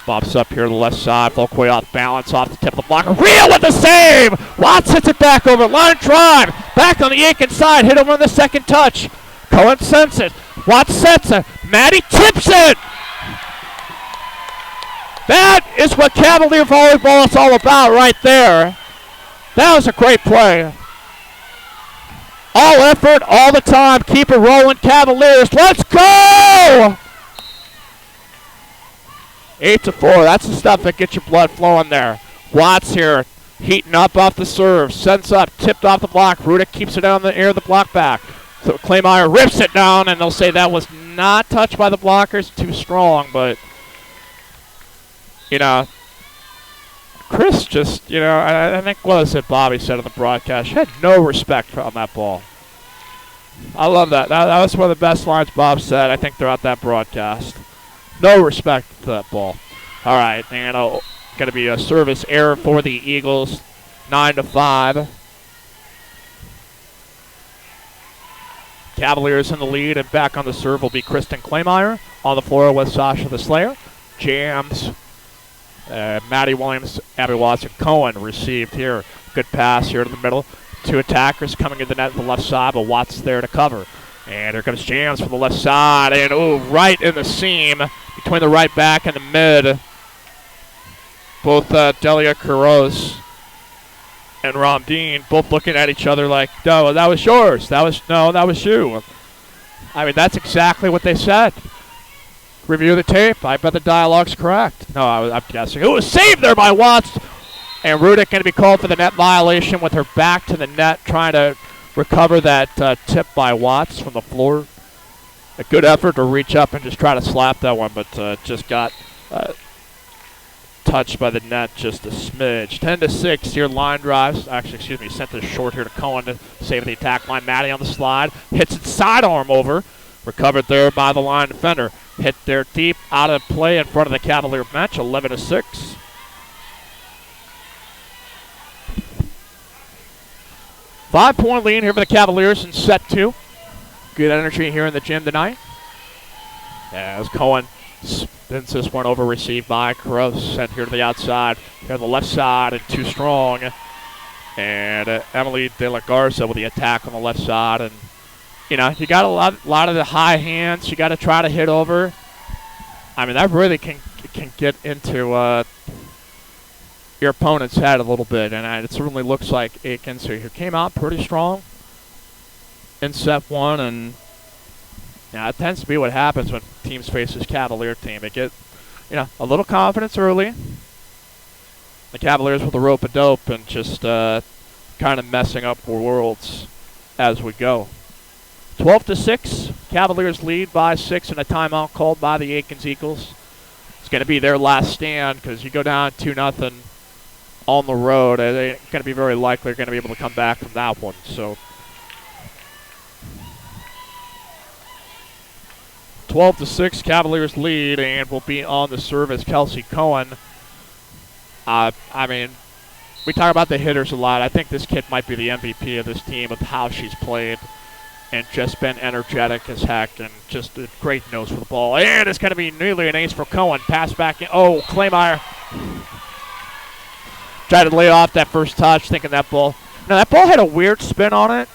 Bumps up here to the left side. Folkway off balance, off the tip of the blocker. Real with the save! Watts hits it back over. Line drive. Back on the Akins side. Hit over on the second touch. Cohen sends it. Watts sets it. Maddie tips it! That is what Cavalier volleyball is all about right there. That was a great play. All effort, all the time. Keep it rolling, Cavaliers. Let's go! 8-4. That's the stuff that gets your blood flowing there. Watts here, heating up off the serve. Sends up, tipped off the block. Rudick keeps it down in the air, the block back. So Claymire rips it down, and they'll say that was not touched by the blockers. Too strong, but, you know, Chris just, you know, I think what was it Bobby said on the broadcast? She had no respect on that ball. I love that. That was one of the best lines Bob said, I think, throughout that broadcast. No respect for that ball. All right, and going to be a service error for the Eagles. 9-5. Cavaliers in the lead, and back on the serve will be Kristen Claymire. On the floor with Sasha the Slayer. Jams. Maddie Williams, Abby Watts, and Cohen received here. Good pass here to the middle. 2 attackers coming in the net to the left side, but Watts there to cover. And here comes Jams from the left side, and right in the seam between the right back and the mid. Both Delia Kuros and Ramdeen both looking at each other like, no, that was yours. That was you. I mean, that's exactly what they said. Review the tape. I bet the dialogue's correct. No, I'm guessing. It was saved there by Watts. And Rudick going to be called for the net violation with her back to the net, trying to recover that tip by Watts from the floor. A good effort to reach up and just try to slap that one, but just got touched by the net just a smidge. 10-6 here, line drives. Actually, excuse me, sent this short here to Cohen to save the attack line. Maddie on the slide. Hits it sidearm over. Recovered there by the line defender. Hit there deep, out of play in front of the Cavalier bench, 11-6. Five-point lead here for the Cavaliers in set 2. Good energy here in the gym tonight. As Cohen spins this one over, received by Kuros. Sent here to the outside. Here on the left side, and too strong. And Emily De La Garza with the attack on the left side. And, you know, you got a lot of the high hands. You got to try to hit over. I mean, that really can get into your opponent's head a little bit, and it certainly looks like Akins who came out pretty strong in set 1, and it tends to be what happens when teams face this Cavalier team. They get, a little confidence early. The Cavaliers with the rope a dope and just kind of messing up worlds as we go. 12-6, Cavaliers lead by 6 and a timeout called by the Akins Eagles. It's going to be their last stand because you go down 2-0 on the road. They're going to be very likely going to be able to come back from that one. So 12-6, Cavaliers lead, and will be on the serve as Kelsey Cohen. I mean, we talk about the hitters a lot. I think this kid might be the MVP of this team with how she's played and just been energetic as heck and just a great nose for the ball. And it's going to be nearly an ace for Cohen. Pass back in. Oh, Claymire tried to lay off that first touch, thinking that ball. Now, that ball had a weird spin on it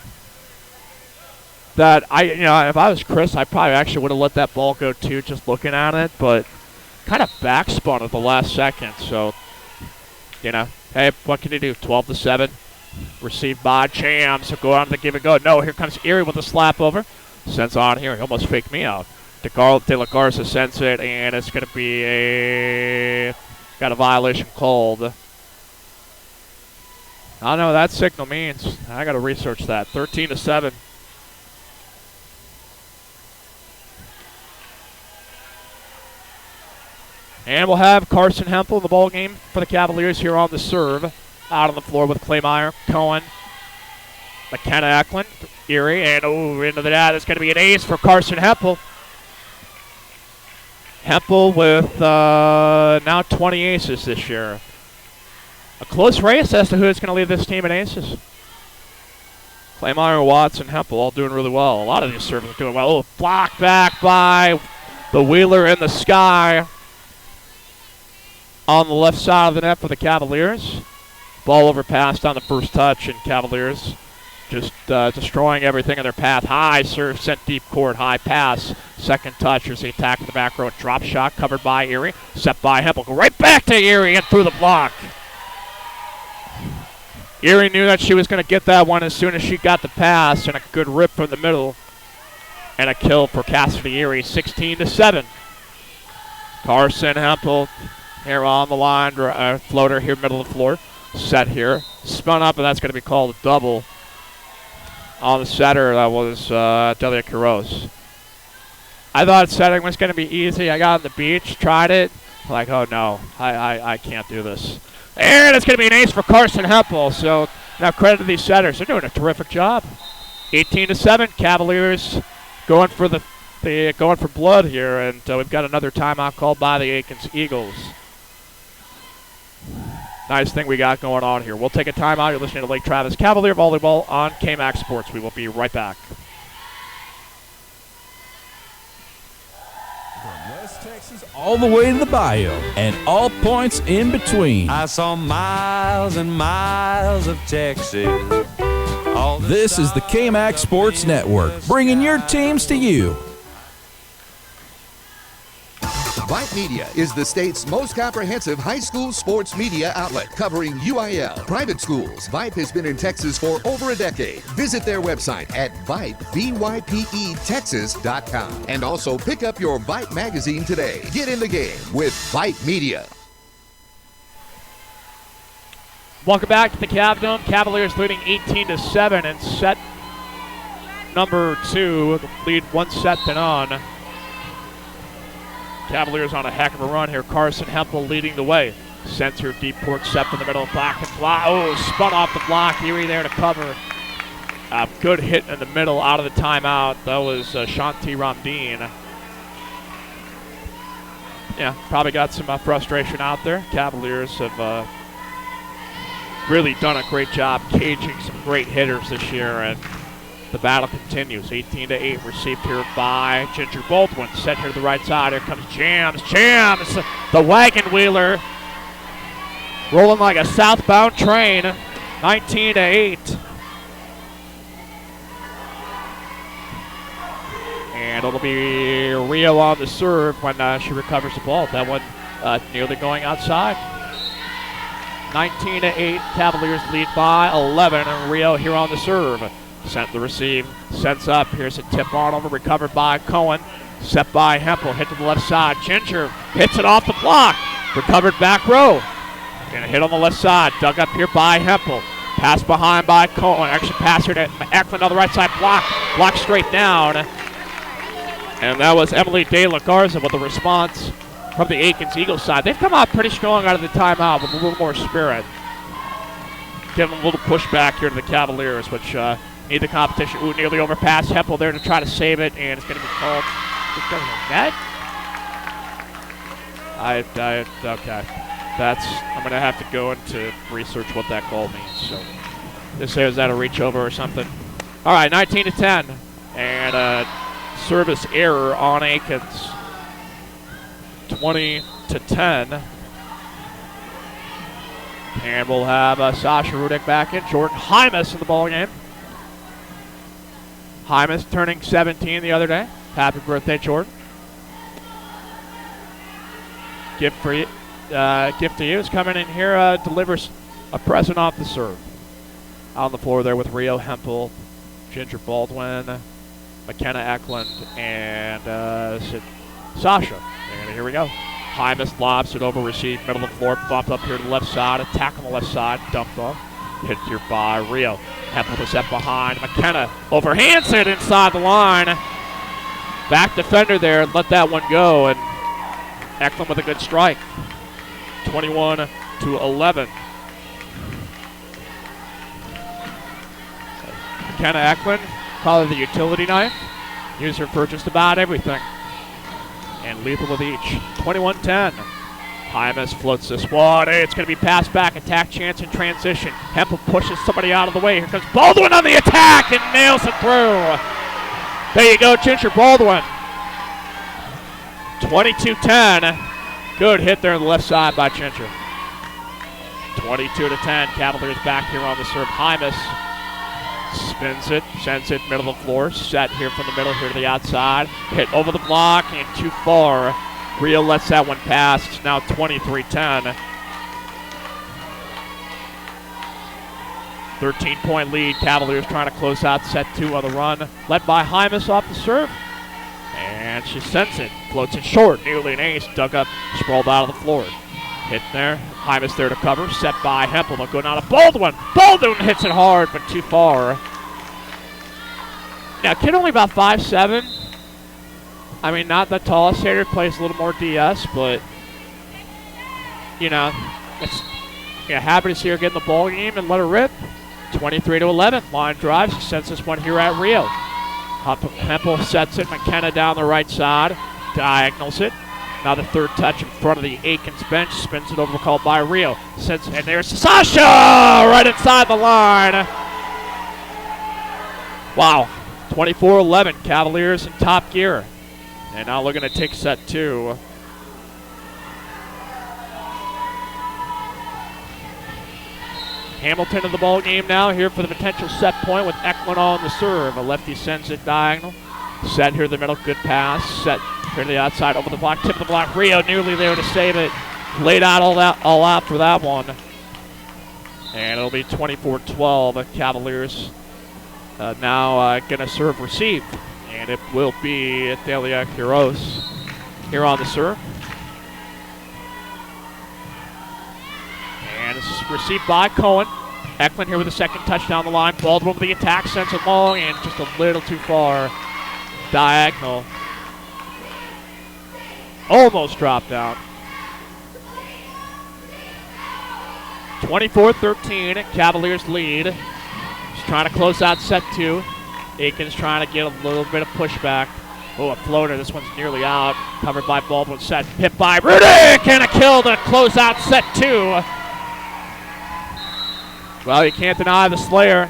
that if I was Chris, I probably actually would have let that ball go too, just looking at it, but kind of backspun at the last second. So, hey, what can you do? 12-7. Received by Cham. So go on to the give and go. No, here comes Erie with a slap over. Sends on here. He almost faked me out. De La Garza sends it, and it's going to be got a violation called. I don't know what that signal means. I got to research that. 13-7. And we'll have Carson Hempel in the ball game for the Cavaliers here on the serve. Out on the floor with Claymire, Cohen, McKenna Eklund, Erie, and into the net. It's going to be an ace for Carson Hempel. Hempel with now 20 aces this year. A close race as to who's going to lead this team in aces. Claymire, Watts, and Hempel all doing really well. A lot of these servers are doing well. Oh, blocked back by the Wheeler in the sky on the left side of the net for the Cavaliers. Ball overpassed on the first touch, and Cavaliers just destroying everything in their path. High serve sent deep court, high pass. Second touch, here's the attack in the back row. Drop shot covered by Erie. Set by Hempel. Go right back to Erie and through the block. Erie knew that she was going to get that one as soon as she got the pass, and a good rip from the middle. And a kill for Cassidy Erie, 16-7. Carson Hempel here on the line, floater here, middle of the floor. Set here, spun up, and that's going to be called a double on the setter. That was Delia Quiroz. I thought setting was going to be easy. I got on the beach, tried it, like, oh no, I can't do this. And it's going to be an ace for Carson Hempel. So now credit to these setters; they're doing a terrific job. 18-7, Cavaliers going for going for blood here, and we've got another timeout called by the Akins Eagles. Nice thing we got going on here. We'll take a timeout. You're listening to Lake Travis Cavalier Volleyball on KMAX Sports. We will be right back. From West Texas all the way to the bayou and all points in between. I saw miles and miles of Texas. This is the KMAX Sports Network, bringing your teams to you. Vype Media is the state's most comprehensive high school sports media outlet, covering UIL, private schools. Vype has been in Texas for over a decade. Visit their website at Vype, VYPE-Texas.com. And also pick up your Vype magazine today. Get in the game with Vype Media. Welcome back to the Cav Dome. Cavaliers leading 18-7 in set number 2. Lead 1-0. Cavaliers on a heck of a run here. Carson Hempel leading the way. Center deep court set in the middle. Block and fly. Oh, spun off the block. Erie there to cover. Good hit in the middle out of the timeout. That was Shanti Ramdeen. Yeah, probably got some frustration out there. Cavaliers have really done a great job caging some great hitters this year, and the battle continues. 18-8 received here by Ginger Baldwin. Set here to the right side. Here comes Jams. The wagon wheeler. Rolling like a southbound train. 19-8. And it'll be Rio on the serve when she recovers the ball. That one nearly going outside. 19-8. Cavaliers lead by 11. And Rio here on the serve. Sent the receive, sends up. Here's a tip on over, recovered by Cohen. Set by Hempel, hit to the left side. Ginger hits it off the block. Recovered back row. And a hit on the left side. Dug up here by Hempel. Pass behind by Cohen. Actually pass here to Eklund on the right side. Block straight down. And that was Emily De La Garza with the response from the Akins Eagles side. They've come out pretty strong out of the timeout with a little more spirit. Giving a little pushback here to the Cavaliers, which need the competition. Ooh, nearly overpass. Hempel there to try to save it, and it's going to be called. It's going to net. Okay. I'm going to have to go into research what that call means. So this say is that a reach over or something? All right, 19-10. And a service error on Akins. 20-10. And we'll have Sasha Rudek back in. Jordan Hymas in the ballgame. Hymas turning 17 the other day. Happy birthday, Jordan. Gift for you. Gift to you is coming in here. Delivers a present off the serve. Out on the floor there with Rio Hempel, Ginger Baldwin, McKenna Eklund, and Sasha. And here we go. Hymas lobs it over, receive, middle of the floor, bumped up here to the left side, attack on the left side, dumped off. Hit here by Rio. Hempel to set behind. McKenna overhands it inside the line. Back defender there, let that one go, and Eklund with a good strike. 21-11. McKenna Eklund, call it the utility knife. Use her for just about everything. And lethal with each. 21-10. Hymas floats this one. Hey, it's going to be passed back. Attack chance in transition. Hempel pushes somebody out of the way. Here comes Baldwin on the attack and nails it through. There you go, Ginger Baldwin. 22-10. Good hit there on the left side by Ginger. 22-10. Cavaliers back here on the serve. Hymas spins it, sends it middle of the floor. Set here from the middle here to the outside. Hit over the block and too far. Rio lets that one pass. It's now 23-10. 13-point lead. Cavaliers trying to close out set 2 on the run. Led by Hymas off the serve. And she sends it. Floats it short. Nearly an ace. Dug up. Sprawled out of the floor. Hit there. Hymas there to cover. Set by Hempel. They'll go down to Baldwin. Baldwin hits it hard, but too far. Now, kid only about 5'7". I mean, not the tallest hitter. Plays a little more DS, but, you know, it's happy to see her get in the ball game and let her rip. 23-11. Line drives. She sends this one here at Rio. Hempel sets it. McKenna down the right side. Diagonals it. Now the third touch in front of the Akins bench. Spins it over, called by Rio. And there's Sasha right inside the line. Wow. 24-11. Cavaliers in top gear. And now looking to take set 2. Hamilton in the ball game now here for the potential set point with Eklund on the serve. A lefty sends it diagonal. Set here in the middle. Good pass. Set here to the outside, over the block, tip of the block. Rio nearly there to save it. Laid out all out for that one. And it'll be 24-12. Cavaliers now going to serve receive. And it will be Delia Quiroz here on the serve. And it's received by Cohen. Eklund here with a second touch down the line. Baldwin with the attack, sends it long, and just a little too far. Diagonal. Almost dropped out. 24-13, Cavaliers lead. Just trying to close out set 2. Akins trying to get a little bit of pushback. Oh, a floater. This one's nearly out. Covered by Baldwin. Set. Hit by Rudek. And a kill to close out set 2. Well, you can't deny the Slayer.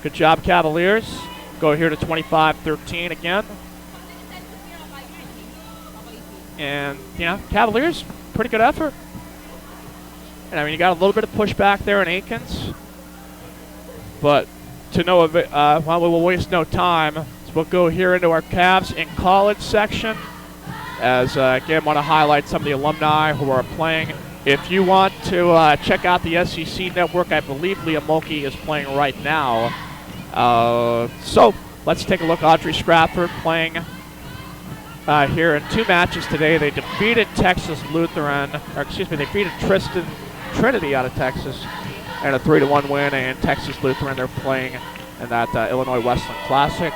Good job, Cavaliers. Go here to 25-13 again. And, you know, Cavaliers, pretty good effort. And, I mean, you got a little bit of pushback there in Akins. But to know of it, well, we will waste no time. So we'll go here into our Cavs in college section. As, again, want to highlight some of the alumni who are playing. If you want to check out the SEC network, I believe Leah Mulkey is playing right now. So let's take a look. Audrey Stratford playing here in 2 matches today. They defeated Texas Lutheran, or excuse me, they defeated Trinity out of Texas and a 3-1 win. And Texas Lutheran, they're playing in that Illinois Westland Classic.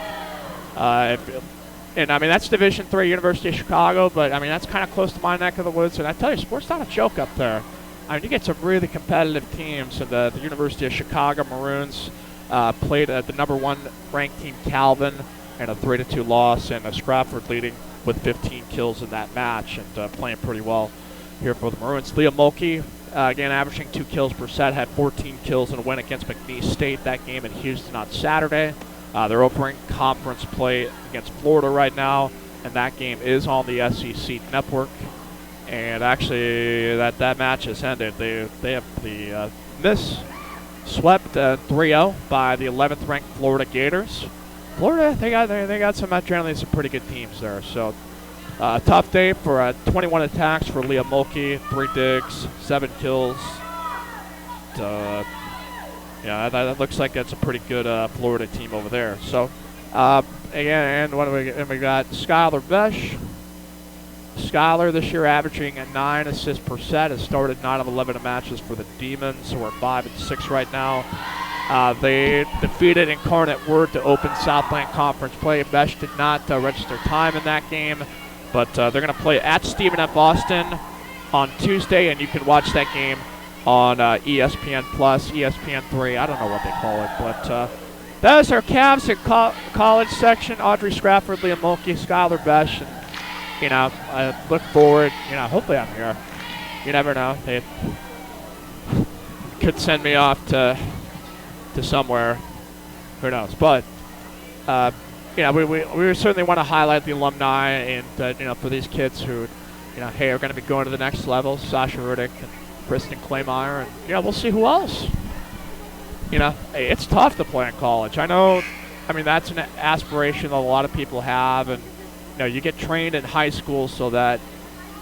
And I mean, that's Division III, University of Chicago, but I mean, that's kind of close to my neck of the woods. And I tell you, sport's not a joke up there. I mean, you get some really competitive teams. And the University of Chicago Maroons played the #1 ranked team, Calvin, and a 3-2 loss, and Stratford leading with 15 kills in that match and playing pretty well. here for the Maroons. Liam Mulkey, again, averaging 2 kills per set, had 14 kills in a win against McNeese State, that game in Houston on Saturday. They're opening conference play against Florida right now, and that game is on the SEC network. And actually, that match has ended. They have the Miss swept 3-0 by the 11th ranked Florida Gators. Florida, they got generally some pretty good teams there. So tough day for 21 attacks for Liam Mulkey, 3 digs, 7 kills. Yeah, that looks like that's a pretty good Florida team over there. So again, and we got Skylar Besh. Skylar this year averaging 9 assists per set, has started 9 of 11 matches for the Demons, who are 5-6 right now. They defeated Incarnate Word to open Southland Conference play. Besh did not register time in that game, but they're going to play at Stephen F. Austin on Tuesday, and you can watch that game on ESPN Plus, ESPN3. I don't know what they call it, but that is our Cavs at college section. Audrey Scrafford, Liam Mulkey, Skylar Besh, and I look forward. Hopefully I'm here. You never know. They could send me off to somewhere. Who knows? But we certainly want to highlight the alumni, and for these kids who, hey, are going to be going to the next level. Sasha Rudick and Kristen Claymire, and we'll see who else. Hey, it's tough to play in college. I know. I mean, that's an aspiration that a lot of people have, and you get trained in high school so that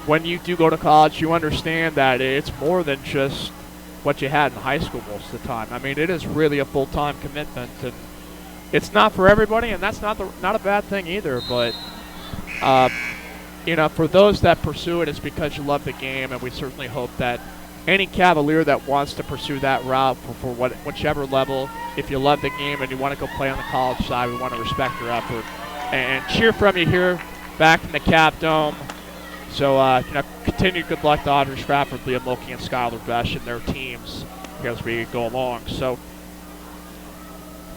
when you do go to college, you understand that it's more than just what you had in high school most of the time. I mean, it is really a full-time commitment, and it's not for everybody, and that's not a bad thing either. But for those that pursue it, it's because you love the game, and we certainly hope that any Cavalier that wants to pursue that route for whichever level, if you love the game and you want to go play on the college side, we want to respect your effort and cheer from you here back in the Cav Dome. So, continued good luck to Audrey Stratford, Liam Mulkey, and Skylar Besh and their teams here as we go along. So,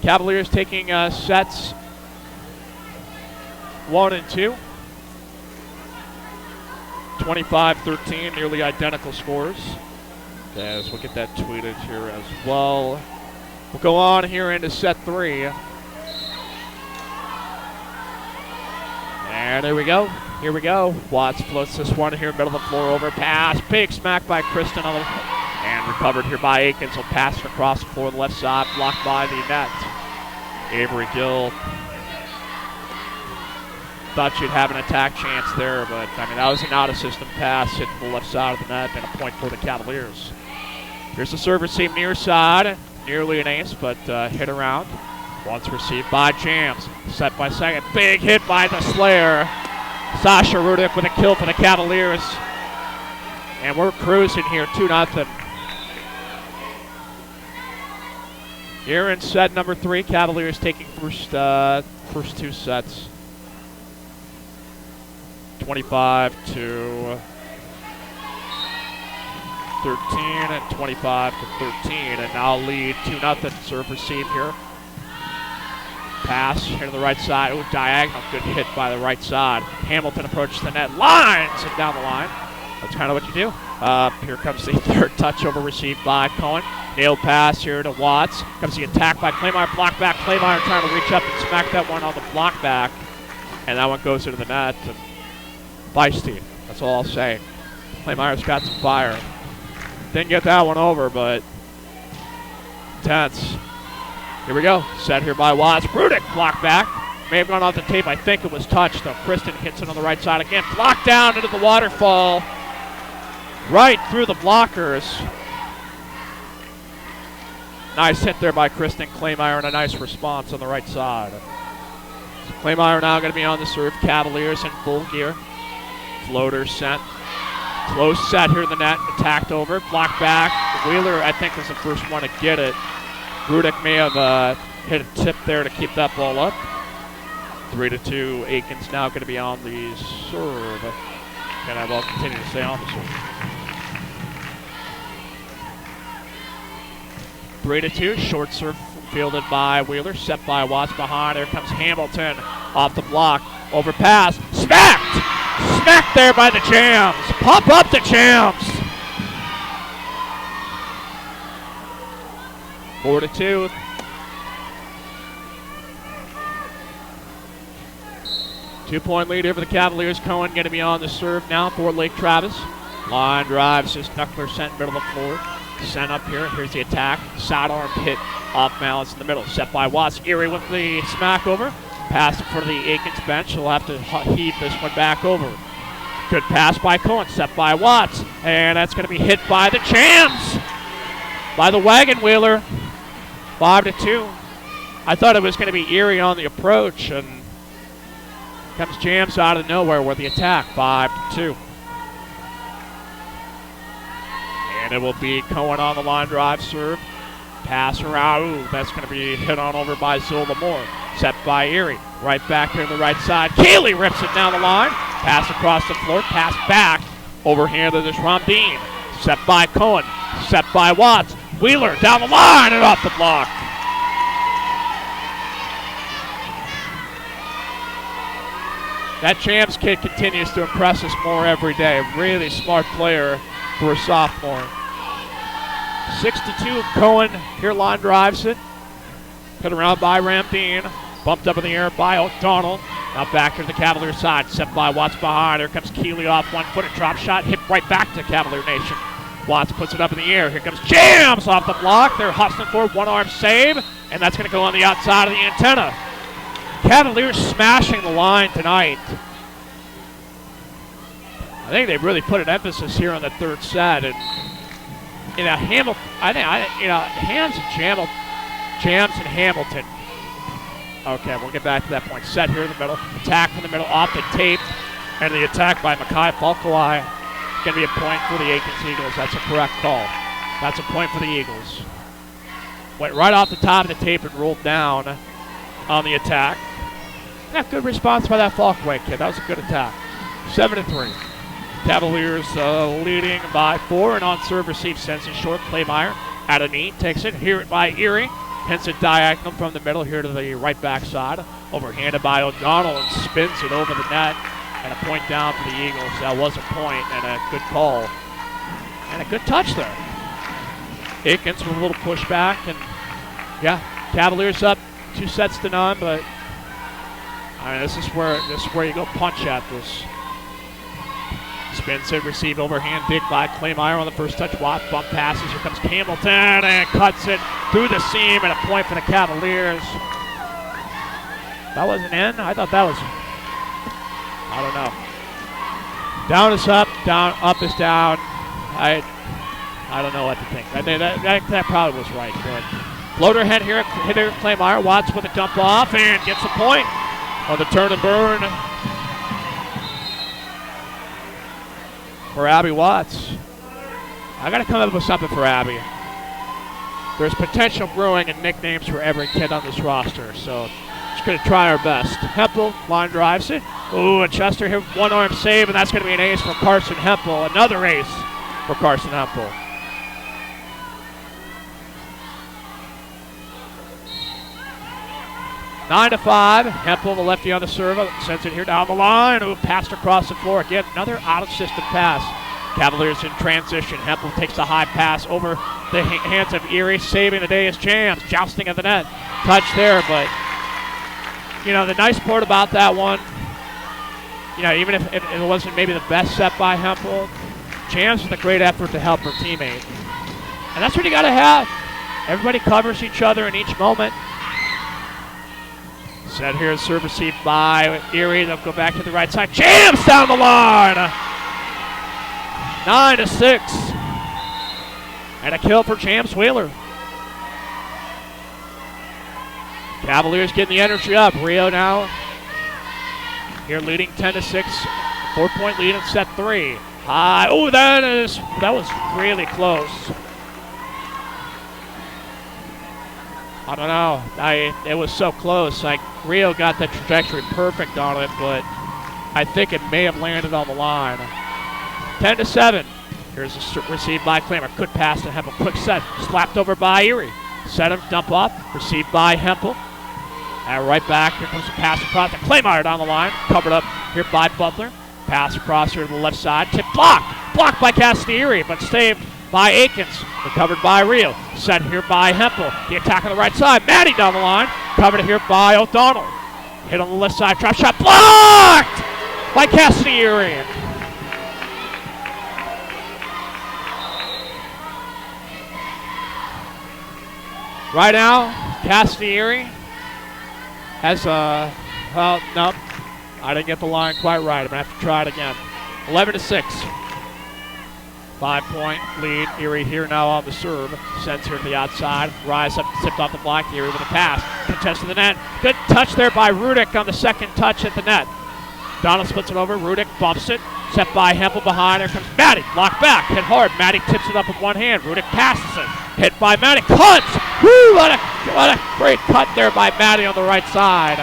Cavaliers taking sets 1 and 2. 25-13, nearly identical scores. As we'll get that tweeted here as well. We'll go on here into set 3. And there we go. Here we go. Watts floats this one here, middle of the floor, over pass. Big smack by Kristen on the, and recovered here by Akins. Will pass it across the floor on the left side, blocked by the net. Avery Gill thought she'd have an attack chance there, but that was an out-of-system pass hit to the left side of the net, and a point for the Cavaliers. Here's the serve receive near side, nearly an ace, but hit around. Once received by Jams, set by second, big hit by the Slayer. Sasha Rudick with a kill for the Cavaliers, and we're cruising here 2-0. Here in set number 3, Cavaliers taking first 2 sets. 25-13 and 25-13, and now lead 2-0. Serve receive here. Pass here to the right side. Ooh, diagonal. Good hit by the right side. Hamilton approaches the net. Lines it down the line. That's kind of what you do. Here comes the third touch over received by Cohen. Nailed pass here to Watts. Comes the attack by Claymire. Block back. Claymire trying to reach up and smack that one on the block back. And that one goes into the net. And feisty. That's all I'll say. Claymire's got some fire. Didn't get that one over, but intense. Here we go. Set here by Watts. Rudick blocked back. May have gone off the tape. I think it was touched, though. Kristen hits it on the right side again. Blocked down into the waterfall. Right through the blockers. Nice hit there by Kristen Claymire, and a nice response on the right side. So Claymire now going to be on the serve. Cavaliers in full gear. Floater sent. Close set here in the net. Attacked over. Blocked back. Wheeler, I think, was the first one to get it. Rudick may have hit a tip there to keep that ball up. 3-2. Akins now going to be on the serve. And I will continue to stay on the serve. 3-2. Short serve fielded by Wheeler. Set by Watts behind. There comes Hamilton off the block. Overpass. Smacked Smacked there by the Jams. Pop up the Jams. 4-2. Two-point lead here for the Cavaliers. Cohen going to be on the serve now for Lake Travis. Line drives, his knuckler sent middle of the floor. Sent up here. Here's the attack. Sidearm hit off balance in the middle. Set by Watts. Erie with the smack over. Pass for the Akins bench. He'll have to heave this one back over. Good pass by Cohen. Set by Watts. And that's going to be hit by the Jams. By the wagon wheeler. 5-2. I thought it was going to be Erie on the approach. And comes Jams out of nowhere with the attack. 5-2. And it will be Cohen on the line drive serve. Pass around. Ooh, that's going to be hit on over by Zola Moore. Set by Erie. Right back here on the right side. Keeley rips it down the line. Pass across the floor. Pass back. Overhanded is Rondine. Set by Cohen. Set by Watts. Wheeler down the line and off the block. That Jams kid continues to impress us more every day. Really smart player for a sophomore. 6-2, Cohen here line drives it. Put around by Ramdine. Bumped up in the air by O'Donnell. Now back to the Cavalier side. Set by Watts behind. Here comes Keeley off one-footed drop shot. Hit right back to Cavalier Nation. Watts puts it up in the air. Here comes Jams off the block. They're hustling for one-arm save. And that's going to go on the outside of the antenna. Cavaliers smashing the line tonight. I think they've really put an emphasis here on the third set. And Jams and Hamilton. Okay, we'll get back to that point. Set here in the middle. Attack from the middle off the tape. And the attack by Makai Falkawai. Going to be a point for the Akins Eagles. That's a correct call. That's a point for the Eagles. Went right off the top of the tape and rolled down on the attack. Yeah, good response by that Falkaway kid. That was a good attack. 7-3. Cavaliers leading by 4, and on serve receive sends it short. Claymire at a knee, takes it. Here it by Erie. Hence a diagonal from the middle here to the right back side. Overhanded by O'Donnell and spins it over the net. And a point down for the Eagles. That was a point and a good call. And a good touch there. Akins with a little pushback. And yeah, Cavaliers up 2-0, but I mean, this is where you go punch at this. Spins it, receive overhand, dig by Claymire on the first touch. Watt bump passes. Here comes Hamilton and cuts it through the seam, and a point for the Cavaliers. That wasn't in? I thought that was. I don't know. Down is up, up is down. I don't know what to think. I think that probably was right. But floater head here, hitter Claymire. Watts with a dump off and gets a point on the turn and burn for Abby Watts. I got to come up with something for Abby. There's potential brewing and nicknames for every kid on this roster, so just going to try our best. Hempel line drives it. Ooh, and Chester here, one-arm save, and that's going to be an ace for Carson Hempel. Another ace for Carson Hempel. Nine to 5. Hempel, the lefty on the serve, sends it here down the line. Ooh, passed across the floor again. Another out-of-system pass. Cavaliers in transition. Hempel takes a high pass over the hands of Erie, saving the day is Jams. Jousting at the net. Touch there, but you know, the nice part about that one, you know, even if it wasn't maybe the best set by Hempel, Jams with a great effort to help her teammate. And that's what you got to have. Everybody covers each other in each moment. Set here, serve received by Erie. They'll go back to the right side. Jams down the line. 9-6. And a kill for Jams Wheeler. Cavaliers getting the energy up. Rio now here leading 10-6. 4-point lead in set 3. High. Oh, that was really close. I don't know. It was so close. Like Rio got the trajectory perfect on it, but I think it may have landed on the line. 10-7. Here's a receive by Claymore. Good pass to Hempel. Quick set. Slapped over by Erie. Set him, dump off. Received by Hempel. And right back. Here comes the pass across to Claymore down the line. Covered up here by Butler. Pass across here to the left side. Tip blocked. Blocked by Castieri, but saved by Akins. Recovered by Rio. Set here by Hempel. The attack on the right side. Maddie down the line. Covered here by O'Donnell. Hit on the left side. Drop shot. Blocked by Castieri. Right now, Castieri has well, nope. I didn't get the line quite right. I'm going to have to try it again. 11-6. 5-point lead. Erie here now on the serve. Sends here to the outside. Rise up, tipped off the block. Erie with a pass. Contest to the net. Good touch there by Rudick on the second touch at the net. Donald splits it over. Rudick bumps it. Set by Hempel behind. There comes Maddie. Locked back. Hit hard. Maddie tips it up with one hand. Rudick passes it. Hit by Maddie. Cuts! Woo! What a great cut there by Maddie on the right side.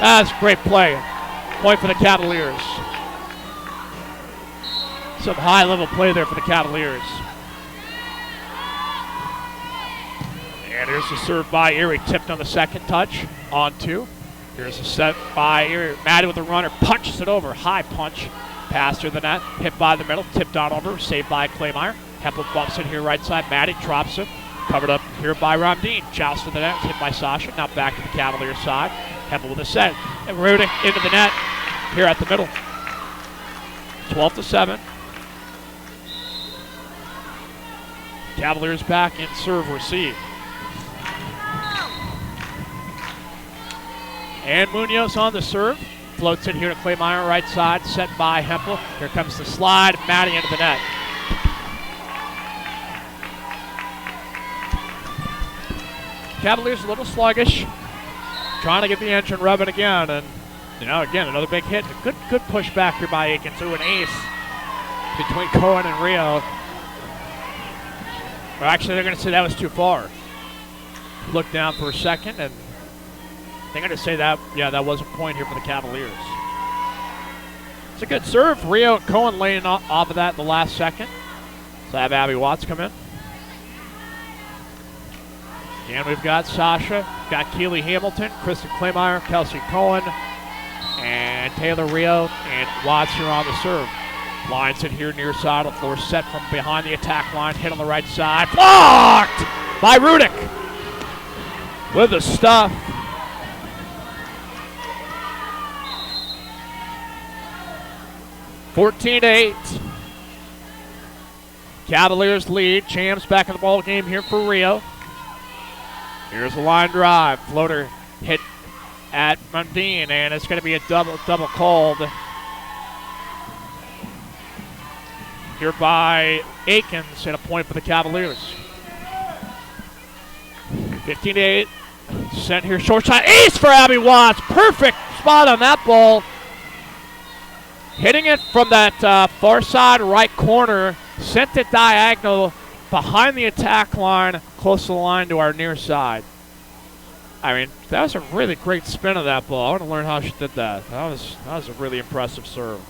That's great play. Point for the Cavaliers. Some high-level play there for the Cavaliers. And here's the serve by Erie. Tipped on the second touch. On two. Here's a set by Erie. Maddie with the runner. Punches it over. High punch. Pass through the net. Hit by the middle. Tipped on over. Saved by Claymire. Hempel bumps it here right side. Maddie drops it. Covered up here by Ramdeen. Joust to the net. Hit by Sasha. Now back to the Cavaliers side. Hempel with a set. And Rudick into the net. Here at the middle. 12-7. Cavaliers back in serve receive. And Munoz on the serve. Floats it here to Claymire, right side, set by Hempel. Here comes the slide, Maddie into the net. Cavaliers a little sluggish. Trying to get the engine rubbing again. And, you know, again, another big hit. A good push back here by Akins. Ooh, an ace between Cohen and Rio. Well, actually, they're going to say that was too far. Look down for a second, and they're going to say that, yeah, that was a point here for the Cavaliers. It's a good serve. Rio and Cohen laying off of that in the last second. So have Abby Watts come in. And we've got Sasha, got Keely Hamilton, Kristen Claymire, Kelsey Cohen, and Taylor Rio, and Watts here on the serve. Lines it here near side of the floor, set from behind the attack line, hit on the right side. Blocked by Rudick with the stuff. (14-8). Cavaliers lead. Champs back in the ball game here for Rio. Here's a line drive. Floater hit at Mundine, and it's going to be a double called here by Akins, and a point for the Cavaliers. 15-8. Sent here short side. Ace for Abby Watts. Perfect spot on that ball. Hitting it from that far side right corner. Sent it diagonal behind the attack line, close to the line to our near side. I mean, that was a really great spin of that ball. I want to learn how she did that. That was a really impressive serve.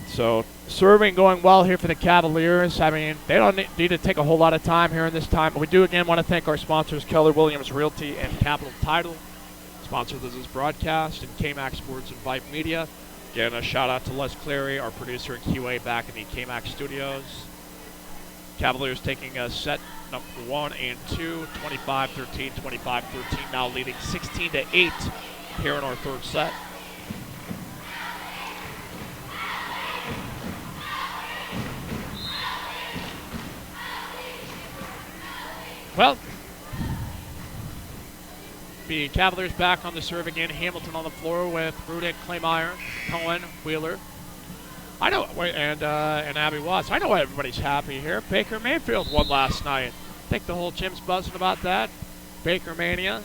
So, serving going well here for the Cavaliers. I mean, they don't need to take a whole lot of time here in this time. But we do, again, want to thank our sponsors, Keller Williams Realty and Capital Title. Sponsors of this broadcast, and KMAX Sports and Vype Media. Again, a shout-out to Les Clary, our producer and QA back in the KMAX studios. Cavaliers taking a set number 1 and 2, 25-13, 25-13, now leading 16-8 here in our third set. Well, the Cavaliers back on the serve again. Hamilton on the floor with Rudick, Claymire, Cohen, Wheeler. I know, and Abby Watts. I know everybody's happy here. Baker Mayfield won last night. I think the whole gym's buzzing about that. Baker Mania.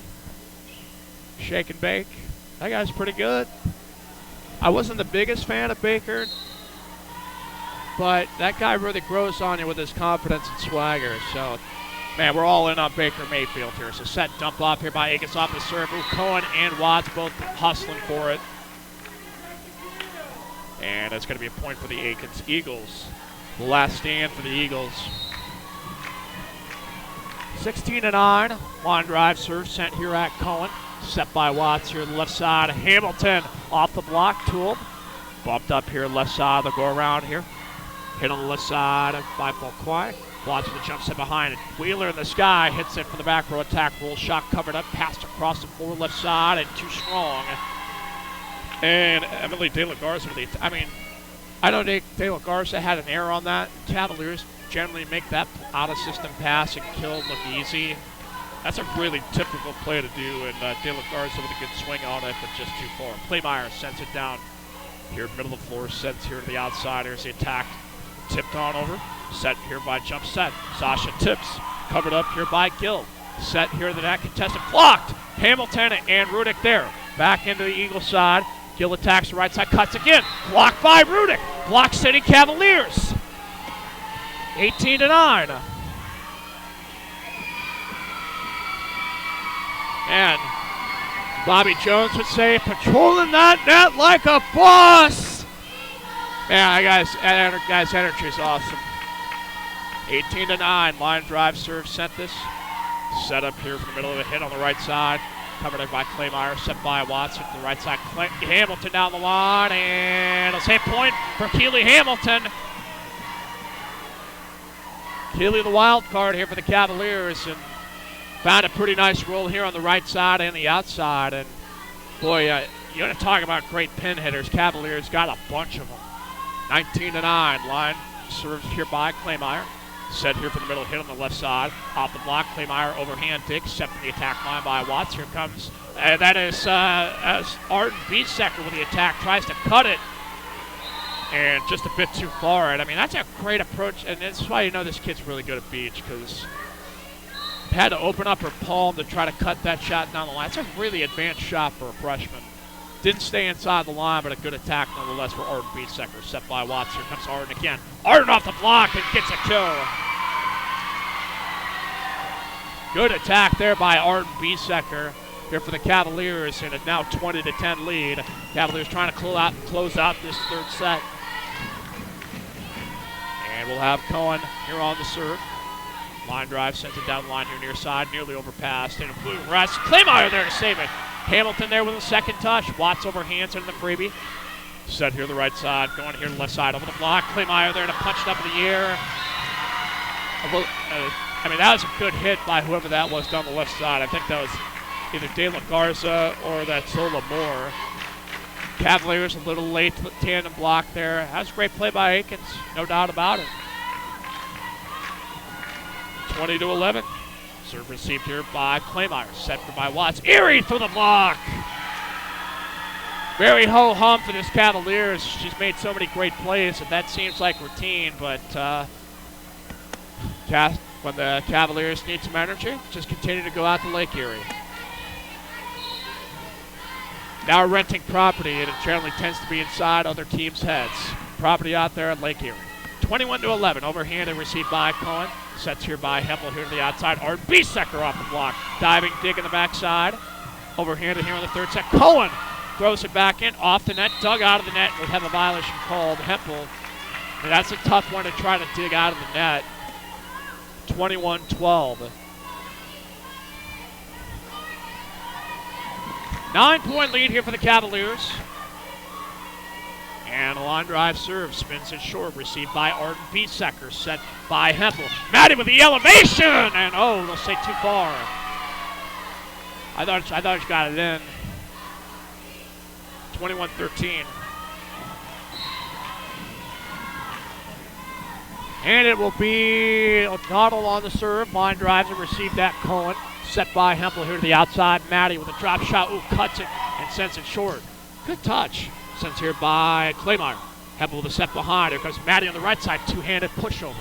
Shake and bake. That guy's pretty good. I wasn't the biggest fan of Baker, but that guy really grows on you with his confidence and swagger. So, man, we're all in on Baker Mayfield here. So set dump off here by Akins off the serve. Cohen and Watts both hustling for it. And it's going to be a point for the Akins Eagles. The last stand for the Eagles. 16-9. Line drive serve sent here at Cohen. Set by Watts here on the left side. Hamilton off the block. Tooled. Bumped up here left side. They'll go around here. Hit on the left side by Volquay. Watts with a jump set behind it. Wheeler in the sky. Hits it from the back row attack. Roll shot covered up. Passed across the floor left side and too strong. And Emily De La Garza with the, I know De La Garza had an error on that. Cavaliers generally make that out-of-system pass and kill look easy. That's a really typical play to do, and De La Garza with a good swing on it, but just too far. Playmeyer sends it down here, middle of the floor, sends here to the outside. Here's the attack. Tipped on over. Set here by jump set. Sasha tips. Covered up here by Gill. Set here the net contested. Blocked. Hamilton and Rudick there. Back into the Eagle side. Gill attacks the right side. Cuts again. Blocked by Rudick. Block City Cavaliers. 18-9. And Bobby Jones would say, patrolling that net like a boss. Man, guy's energy is awesome. 18-9. Line drive serve sent this. Set up here from the middle of the hit on the right side. Covered up by Claymeyer. Set by Watson to the right side. Hamilton down the line. And a save point for Keeley Hamilton. Keeley the wild card here for the Cavaliers. And found a pretty nice roll here on the right side and the outside. And boy, you want to talk about great pin hitters. Cavaliers got a bunch of them. 19-9. Line serves here by Claymeyer. Set here from the middle, hit on the left side. Off the block, Claymeyer overhand dig. Set from the attack line by Watts. Here comes, that is as Arden Beatsecker with the attack. Tries to cut it. And just a bit too far. And that's a great approach. And that's why you know this kid's really good at beach, because had to open up her palm to try to cut that shot down the line. It's a really advanced shot for a freshman. Didn't stay inside the line, but a good attack nonetheless for Arden Beatsecker. Set by Watts. Here comes Arden again. Arden off the block and gets a kill. Good attack there by Arden Beatsecker here for the Cavaliers in a now 20-10 lead. Cavaliers trying to close out this third set. And we'll have Cohen here on the serve. Line drive, sends it down the line here near side, nearly overpassed. And a blue rest. Claymeyer there to save it. Hamilton there with a second touch. Watts overhands in the freebie. Set here the right side, going here to the left side over the block. Claymeyer there to punch it up in the air. That was a good hit by whoever that was down the left side. I think that was either De La Garza or that Zola Moore. Cavaliers a little late to the tandem block there. That was a great play by Akins, no doubt about it. 20-11. Serve received here by Claymeyer. Set for by Watts. Erie through the block. Very ho-hum for this Cavaliers. She's made so many great plays, and that seems like routine, but when the Cavaliers need some energy, just continue to go out to Lake Erie. Now renting property, and it generally tends to be inside other teams' heads. Property out there at Lake Erie. 21-11. Overhand and received by Cohen. Sets here by Hempel here to the outside. Arden Beatsecker off the block. Diving dig in the backside. Overhanded here on the third set. Cohen throws it back in. Off the net. Dug out of the net. We'll have a violation called. Hempel. And that's a tough one to try to dig out of the net. 21-12. 9-point lead here for the Cavaliers. And a line drive serve, spins it short, received by Arden Beatsecker, set by Hempel. Maddie with the elevation, and they'll say too far. I thought she got it in. 21-13. And it will be O'Donnell on the serve. Line drives and received that Cohen. Set by Hempel here to the outside. Maddie with a drop shot. Cuts it and sends it short. Good touch. Sends here by Claymeyer. Hempel with a set behind. Here comes Maddie on the right side. Two-handed pushover.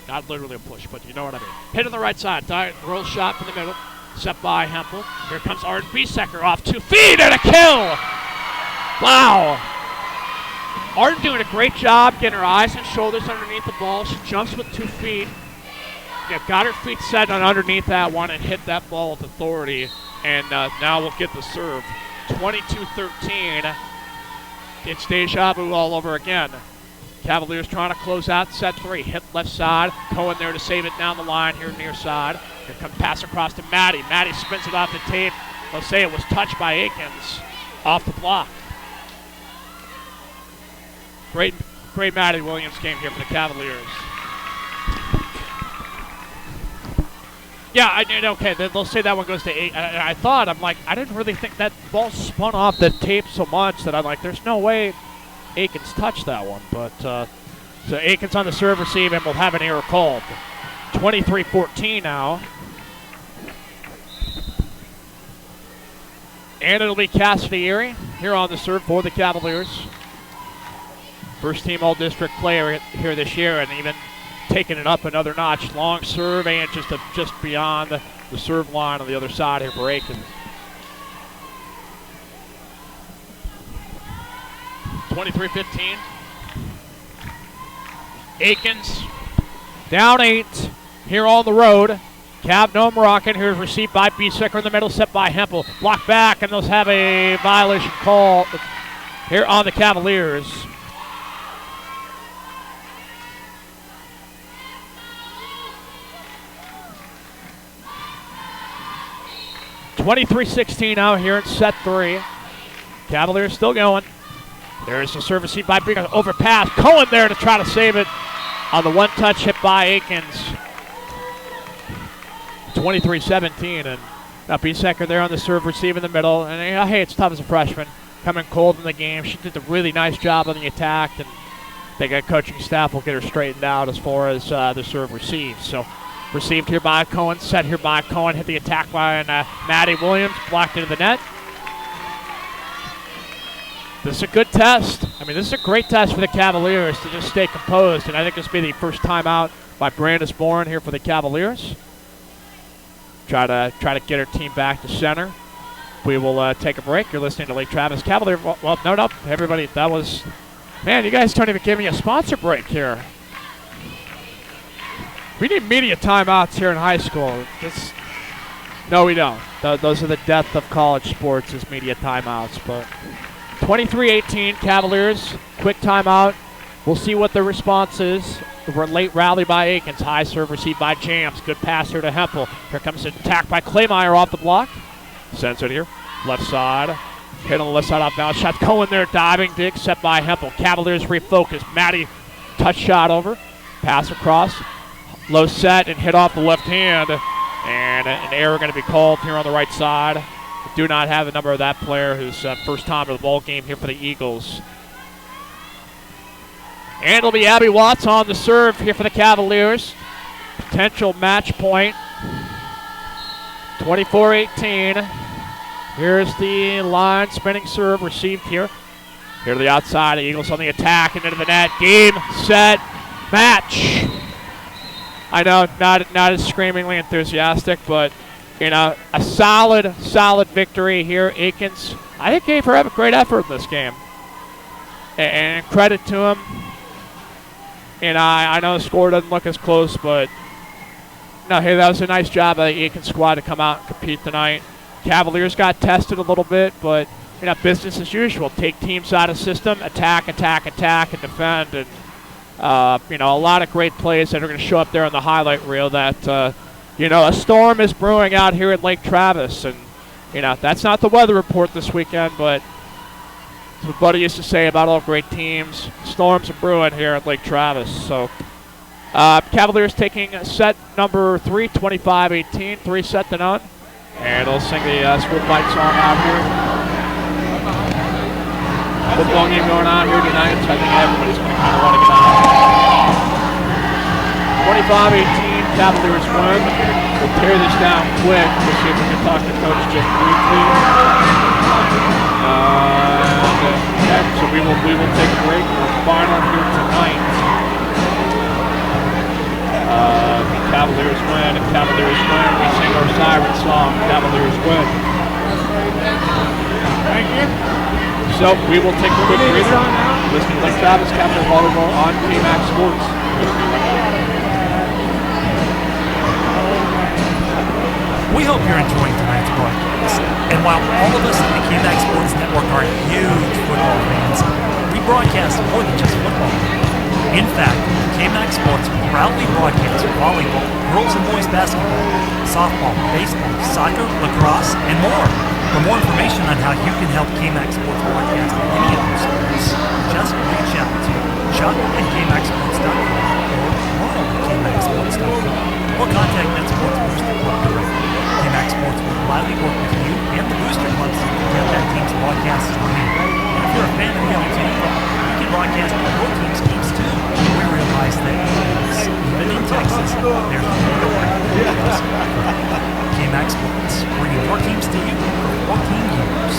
Not literally a push, but you know what I mean. Hit on the right side. Roll shot from the middle. Set by Hempel. Here comes Arden Beatsecker off 2 feet and a kill. Wow. Arden doing a great job getting her eyes and shoulders underneath the ball. She jumps with 2 feet. Got her feet set on underneath that one and hit that ball with authority. And now we'll get the serve. 22-13. It's deja vu all over again. Cavaliers trying to close out set 3. Hit left side. Cohen there to save it down the line here near side. Here comes pass across to Maddie. Maddie spins it off the tape. They'll say it was touched by Akins off the block. Great Maddie Williams game here for the Cavaliers. Yeah, okay, they'll say that one goes to 8. I didn't really think that ball spun off the tape so much that I'm like, there's no way Akins touched that one. But, so Akins on the serve receive and we'll have an error called. 23-14 now. And it'll be Cassidy Erie here on the serve for the Cavaliers. First team all-district player here this year, and even taking it up another notch. Long serve and just beyond the serve line on the other side here for Akins. 23-15. Akins down 8 here on the road. Cav Dome rocking. Here's received by Biesecker in the middle, set by Hempel. Blocked back, and they'll have a violation call here on the Cavaliers. (23-16) now here in set 3. Cavaliers still going. There's the serve received by Biesecker. Overpass. Cohen there to try to save it on the one-touch hit by Akins. 23-17, and now Biesecker there on the serve receive in the middle. And hey, it's tough as a freshman, coming cold in the game. She did a really nice job on the attack, and they got coaching staff will get her straightened out as far as the serve receive. So received here by Cohen, set here by Cohen, hit the attack by Maddie Williams, blocked into the net. This is a good test. I mean, this is a great test for the Cavaliers to just stay composed, and I think this will be the first time out by Brandis Bourne here for the Cavaliers. Try to get her team back to center. We will take a break. You're listening to Lake Travis Cavalier. Well, no, everybody. That was, man. You guys don't even give me a sponsor break here. We need media timeouts here in high school. No, we don't. Those are the death of college sports, is media timeouts. But 23-18, Cavaliers. Quick timeout. We'll see what the response is. Late rally by Akins. High serve received by Jams. Good pass here to Hempel. Here comes an attack by Claymire off the block. Sends it here. Left side. Hit on the left side off balance. Shot Cohen there. Diving dig set by Hempel. Cavaliers refocus. Maddie touch shot over. Pass across. Low set and hit off the left hand. And an error going to be called here on the right side. Do not have the number of that player who's first time to the ball game here for the Eagles. And it'll be Abby Watts on the serve here for the Cavaliers. Potential match point. 24-18. Here's the line spinning serve received here. Here to the outside. The Eagles on the attack and into the net. Game, set, match. I know, not as screamingly enthusiastic, but a solid victory here. Akins, I think, gave her a great effort in this game. And credit to him. And I know the score doesn't look as close, but no, hey, that was a nice job by the Akins squad to come out and compete tonight. Cavaliers got tested a little bit, but business as usual. Take teams out of system, attack, and defend. And a lot of great plays that are going to show up there on the highlight reel. That a storm is brewing out here at Lake Travis, and that's not the weather report this weekend, but what Buddy used to say about all great teams, storms are brewing here at Lake Travis. So Cavaliers taking set number 3, 25-18, 3-0. And they'll sing the school fight song out here. Football game going on here tonight, so I think everybody's going to kind of want to get on. 25-18, Cavaliers win. We'll tear this down quick. We'll see if we can talk to Coach just briefly. So we will take a break. We're final here tonight. Cavaliers win. If Cavaliers win, we sing our siren song. Cavaliers win. Thank you. So we will take a quick breather. Listening to Lake Travis Cavalier Volleyball on KMAX Sports. We hope you're enjoying tonight's broadcast. And while all of us at the KMAX Sports Network are huge football fans, we broadcast more than just football. In fact, KMAX Sports proudly broadcasts volleyball, girls and boys basketball, softball, baseball, soccer, lacrosse, and more. For more information on how you can help KMAX Sports broadcast any of your sports, just reach out to Chuck at KMAXSports.com or Ronald at KMAXSports.com or contact Net Sports Booster Club directly. KMAX Sports will gladly work with you and the Booster Club so you can have that team's broadcasts on air. And if you're a fan of the other team, you can broadcast your team's games too. We realize that even in Texas, there's no way just KMAX Sports, bringing your teams to you for 14 years.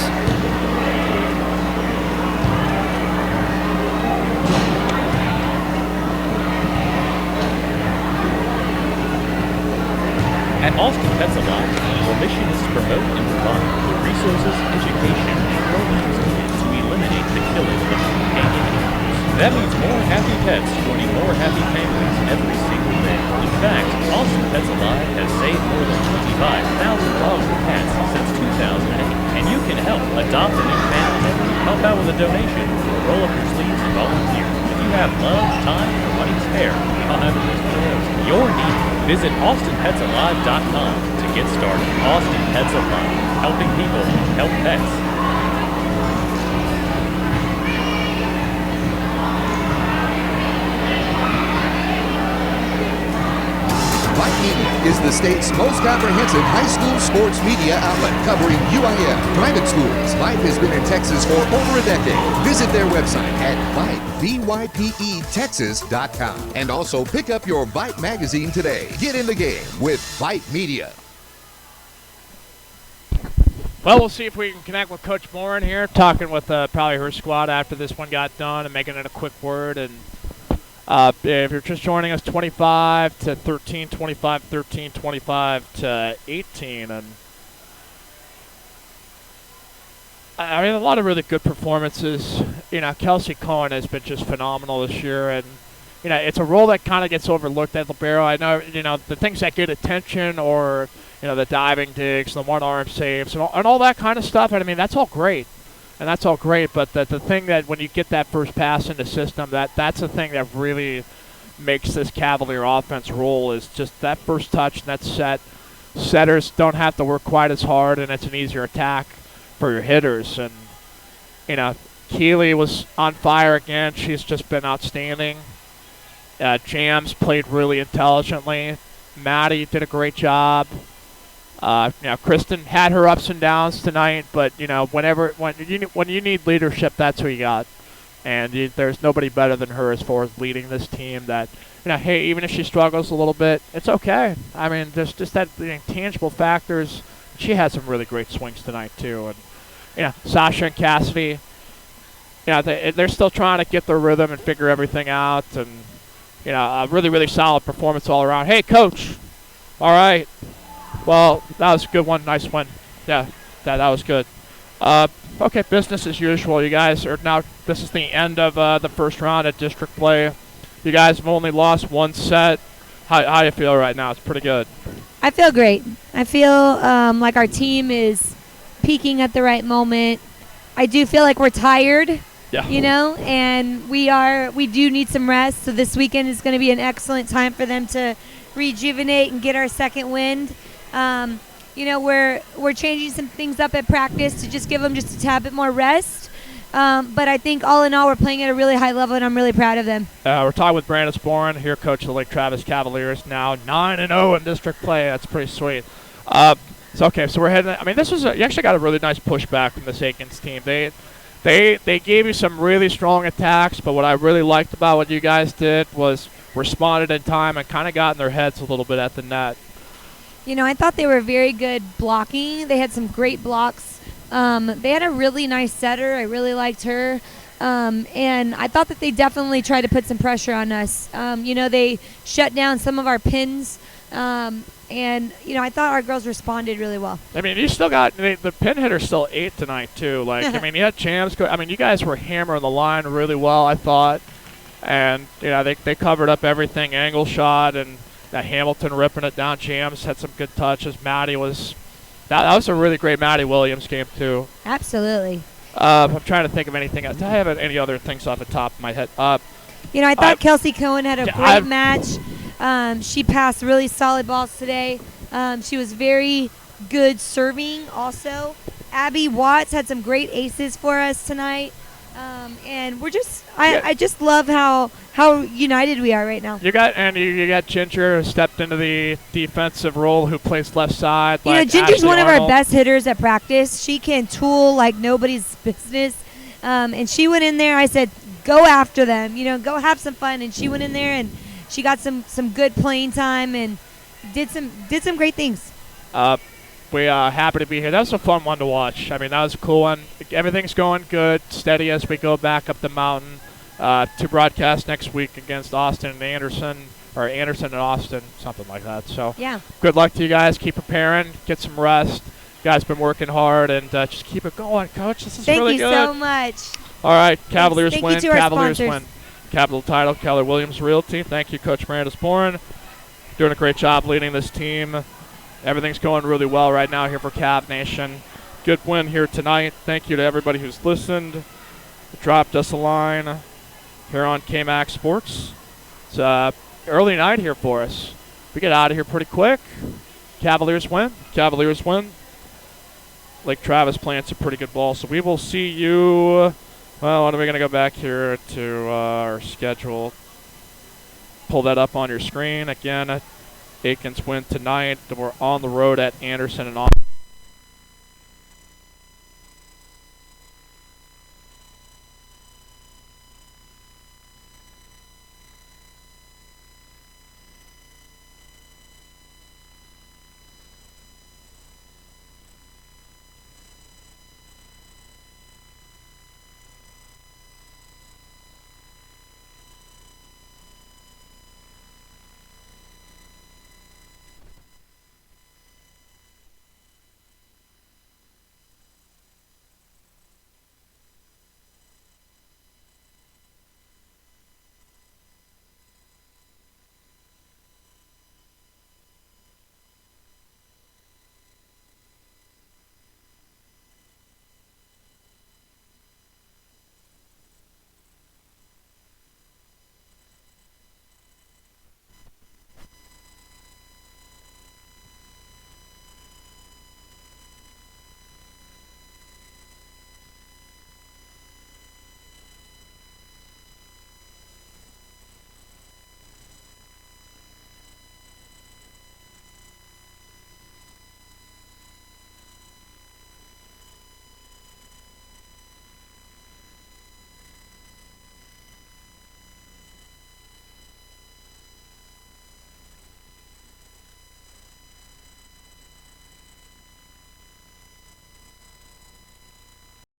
At Austin Pets Alive, our mission is to promote and provide the resources, education, and programs needed to eliminate the killing of companion animals. That means more happy pets joining more happy families every single day. In fact, Austin Pets Alive has saved more than 25,000 dogs and cats since 2008. And you can help adopt a new family member, help out with a donation, or roll up your sleeves and volunteer. If you have love, time, or money to spare, I'll have a list for those. You're needed. Visit AustinPetsAlive.com to get started. Austin Pets Alive, helping people help pets. Vype Media is the state's most comprehensive high school sports media outlet covering UIL, private schools. Vype has been in Texas for over a decade. Visit their website at VYPETexas.com and also pick up your Vype magazine today. Get in the game with Vype Media. Well, we'll see if we can connect with Coach Morin here, talking with probably her squad after this one got done and making it a quick word. And if you're just joining us, 25-13, 25-13, 25-18, and I mean a lot of really good performances. You know, Kelsey Cohen has been just phenomenal this year, and you know it's a role that kind of gets overlooked at libero. I know the things that get attention, or the diving digs, the one-arm saves, and all that kind of stuff. And I mean that's all great. And that's all great, but the thing that when you get that first pass in the system, that's the thing that really makes this Cavalier offense roll, is just that first touch and that set. Setters don't have to work quite as hard, and it's an easier attack for your hitters. And, Keeley was on fire again. She's just been outstanding. Jams played really intelligently. Maddie did a great job. Kristen had her ups and downs tonight, but when you need leadership, that's who you got, and there's nobody better than her as far as leading this team. That hey, even if she struggles a little bit, it's okay. I mean, there's just that tangible factors. She had some really great swings tonight too, and Sasha and Cassidy, they're still trying to get their rhythm and figure everything out, and a really really solid performance all around. Hey, coach, all right. Well, that was a good one. Nice one. Yeah, that was good. Okay, business as usual. You guys are now, this is the end of the first round at district play. You guys have only lost one set. How do you feel right now? It's pretty good. I feel great. I feel like our team is peaking at the right moment. I do feel like we're tired. Yeah. And we do need some rest. So this weekend is going to be an excellent time for them to rejuvenate and get our second wind. We're changing some things up at practice to just give them just a tad bit more rest. But I think all in all, we're playing at a really high level, and I'm really proud of them. We're talking with Brandis Boren, here coach of the Lake Travis Cavaliers, now 9-0 in district play. That's pretty sweet. So we're heading. I mean, you actually got a really nice pushback from the Akins team. They gave you some really strong attacks, but what I really liked about what you guys did was responded in time and kind of got in their heads a little bit at the net. I thought they were very good blocking. They had some great blocks. They had a really nice setter. I really liked her. And I thought that they definitely tried to put some pressure on us. They shut down some of our pins. And I thought our girls responded really well. I mean, you still got the pin hitter's still 8 tonight, too. You had Jams. You guys were hammering the line really well, I thought. And, they covered up everything, angle shot, and Hamilton ripping it down. Jams had some good touches. Maddie was that was a really great Maddie Williams game too. Absolutely. I'm trying to think of anything else. Do I have any other things off the top of my head? I thought Kelsey Cohen had a great match. She passed really solid balls today. She was very good serving also. Abby Watts had some great aces for us tonight. And we're just, I just love how united we are right now. You got Ginger, who stepped into the defensive role, who plays left side. You know, Ginger's Ashley one of Arnold. our best hitters at practice. She can tool like nobody's business. And she went in there. I said, go after them. You know, go have some fun. And she went in there and she got some good playing time and did some great things. We are happy to be here. That was a fun one to watch. I mean, that was a cool one. Everything's going good, steady as we go back up the mountain to broadcast next week against Austin and Anderson, or Anderson and Austin, something like that. So yeah, good luck to you guys. Keep preparing. Get some rest. You guys been working hard, and just keep it going, Coach. This is really good. Thank you so much. All right, Cavaliers Thank win. you to our Cavaliers sponsors. win. Capital title, Keller Williams Realty. Thank you, Coach Miranda Sporn. Doing a great job leading this team. Everything's going really well right now here for Cav Nation. Good win here tonight. Thank you to everybody who's listened, dropped us a line here on KMAX Sports. It's early night here for us. We get out of here pretty quick. Cavaliers win. Cavaliers win. Lake Travis playing some pretty good ball. So we will see you. Well, what are we going to go back here to our schedule? Pull that up on your screen. Again, Akins win tonight. We're on the road at Anderson and Austin.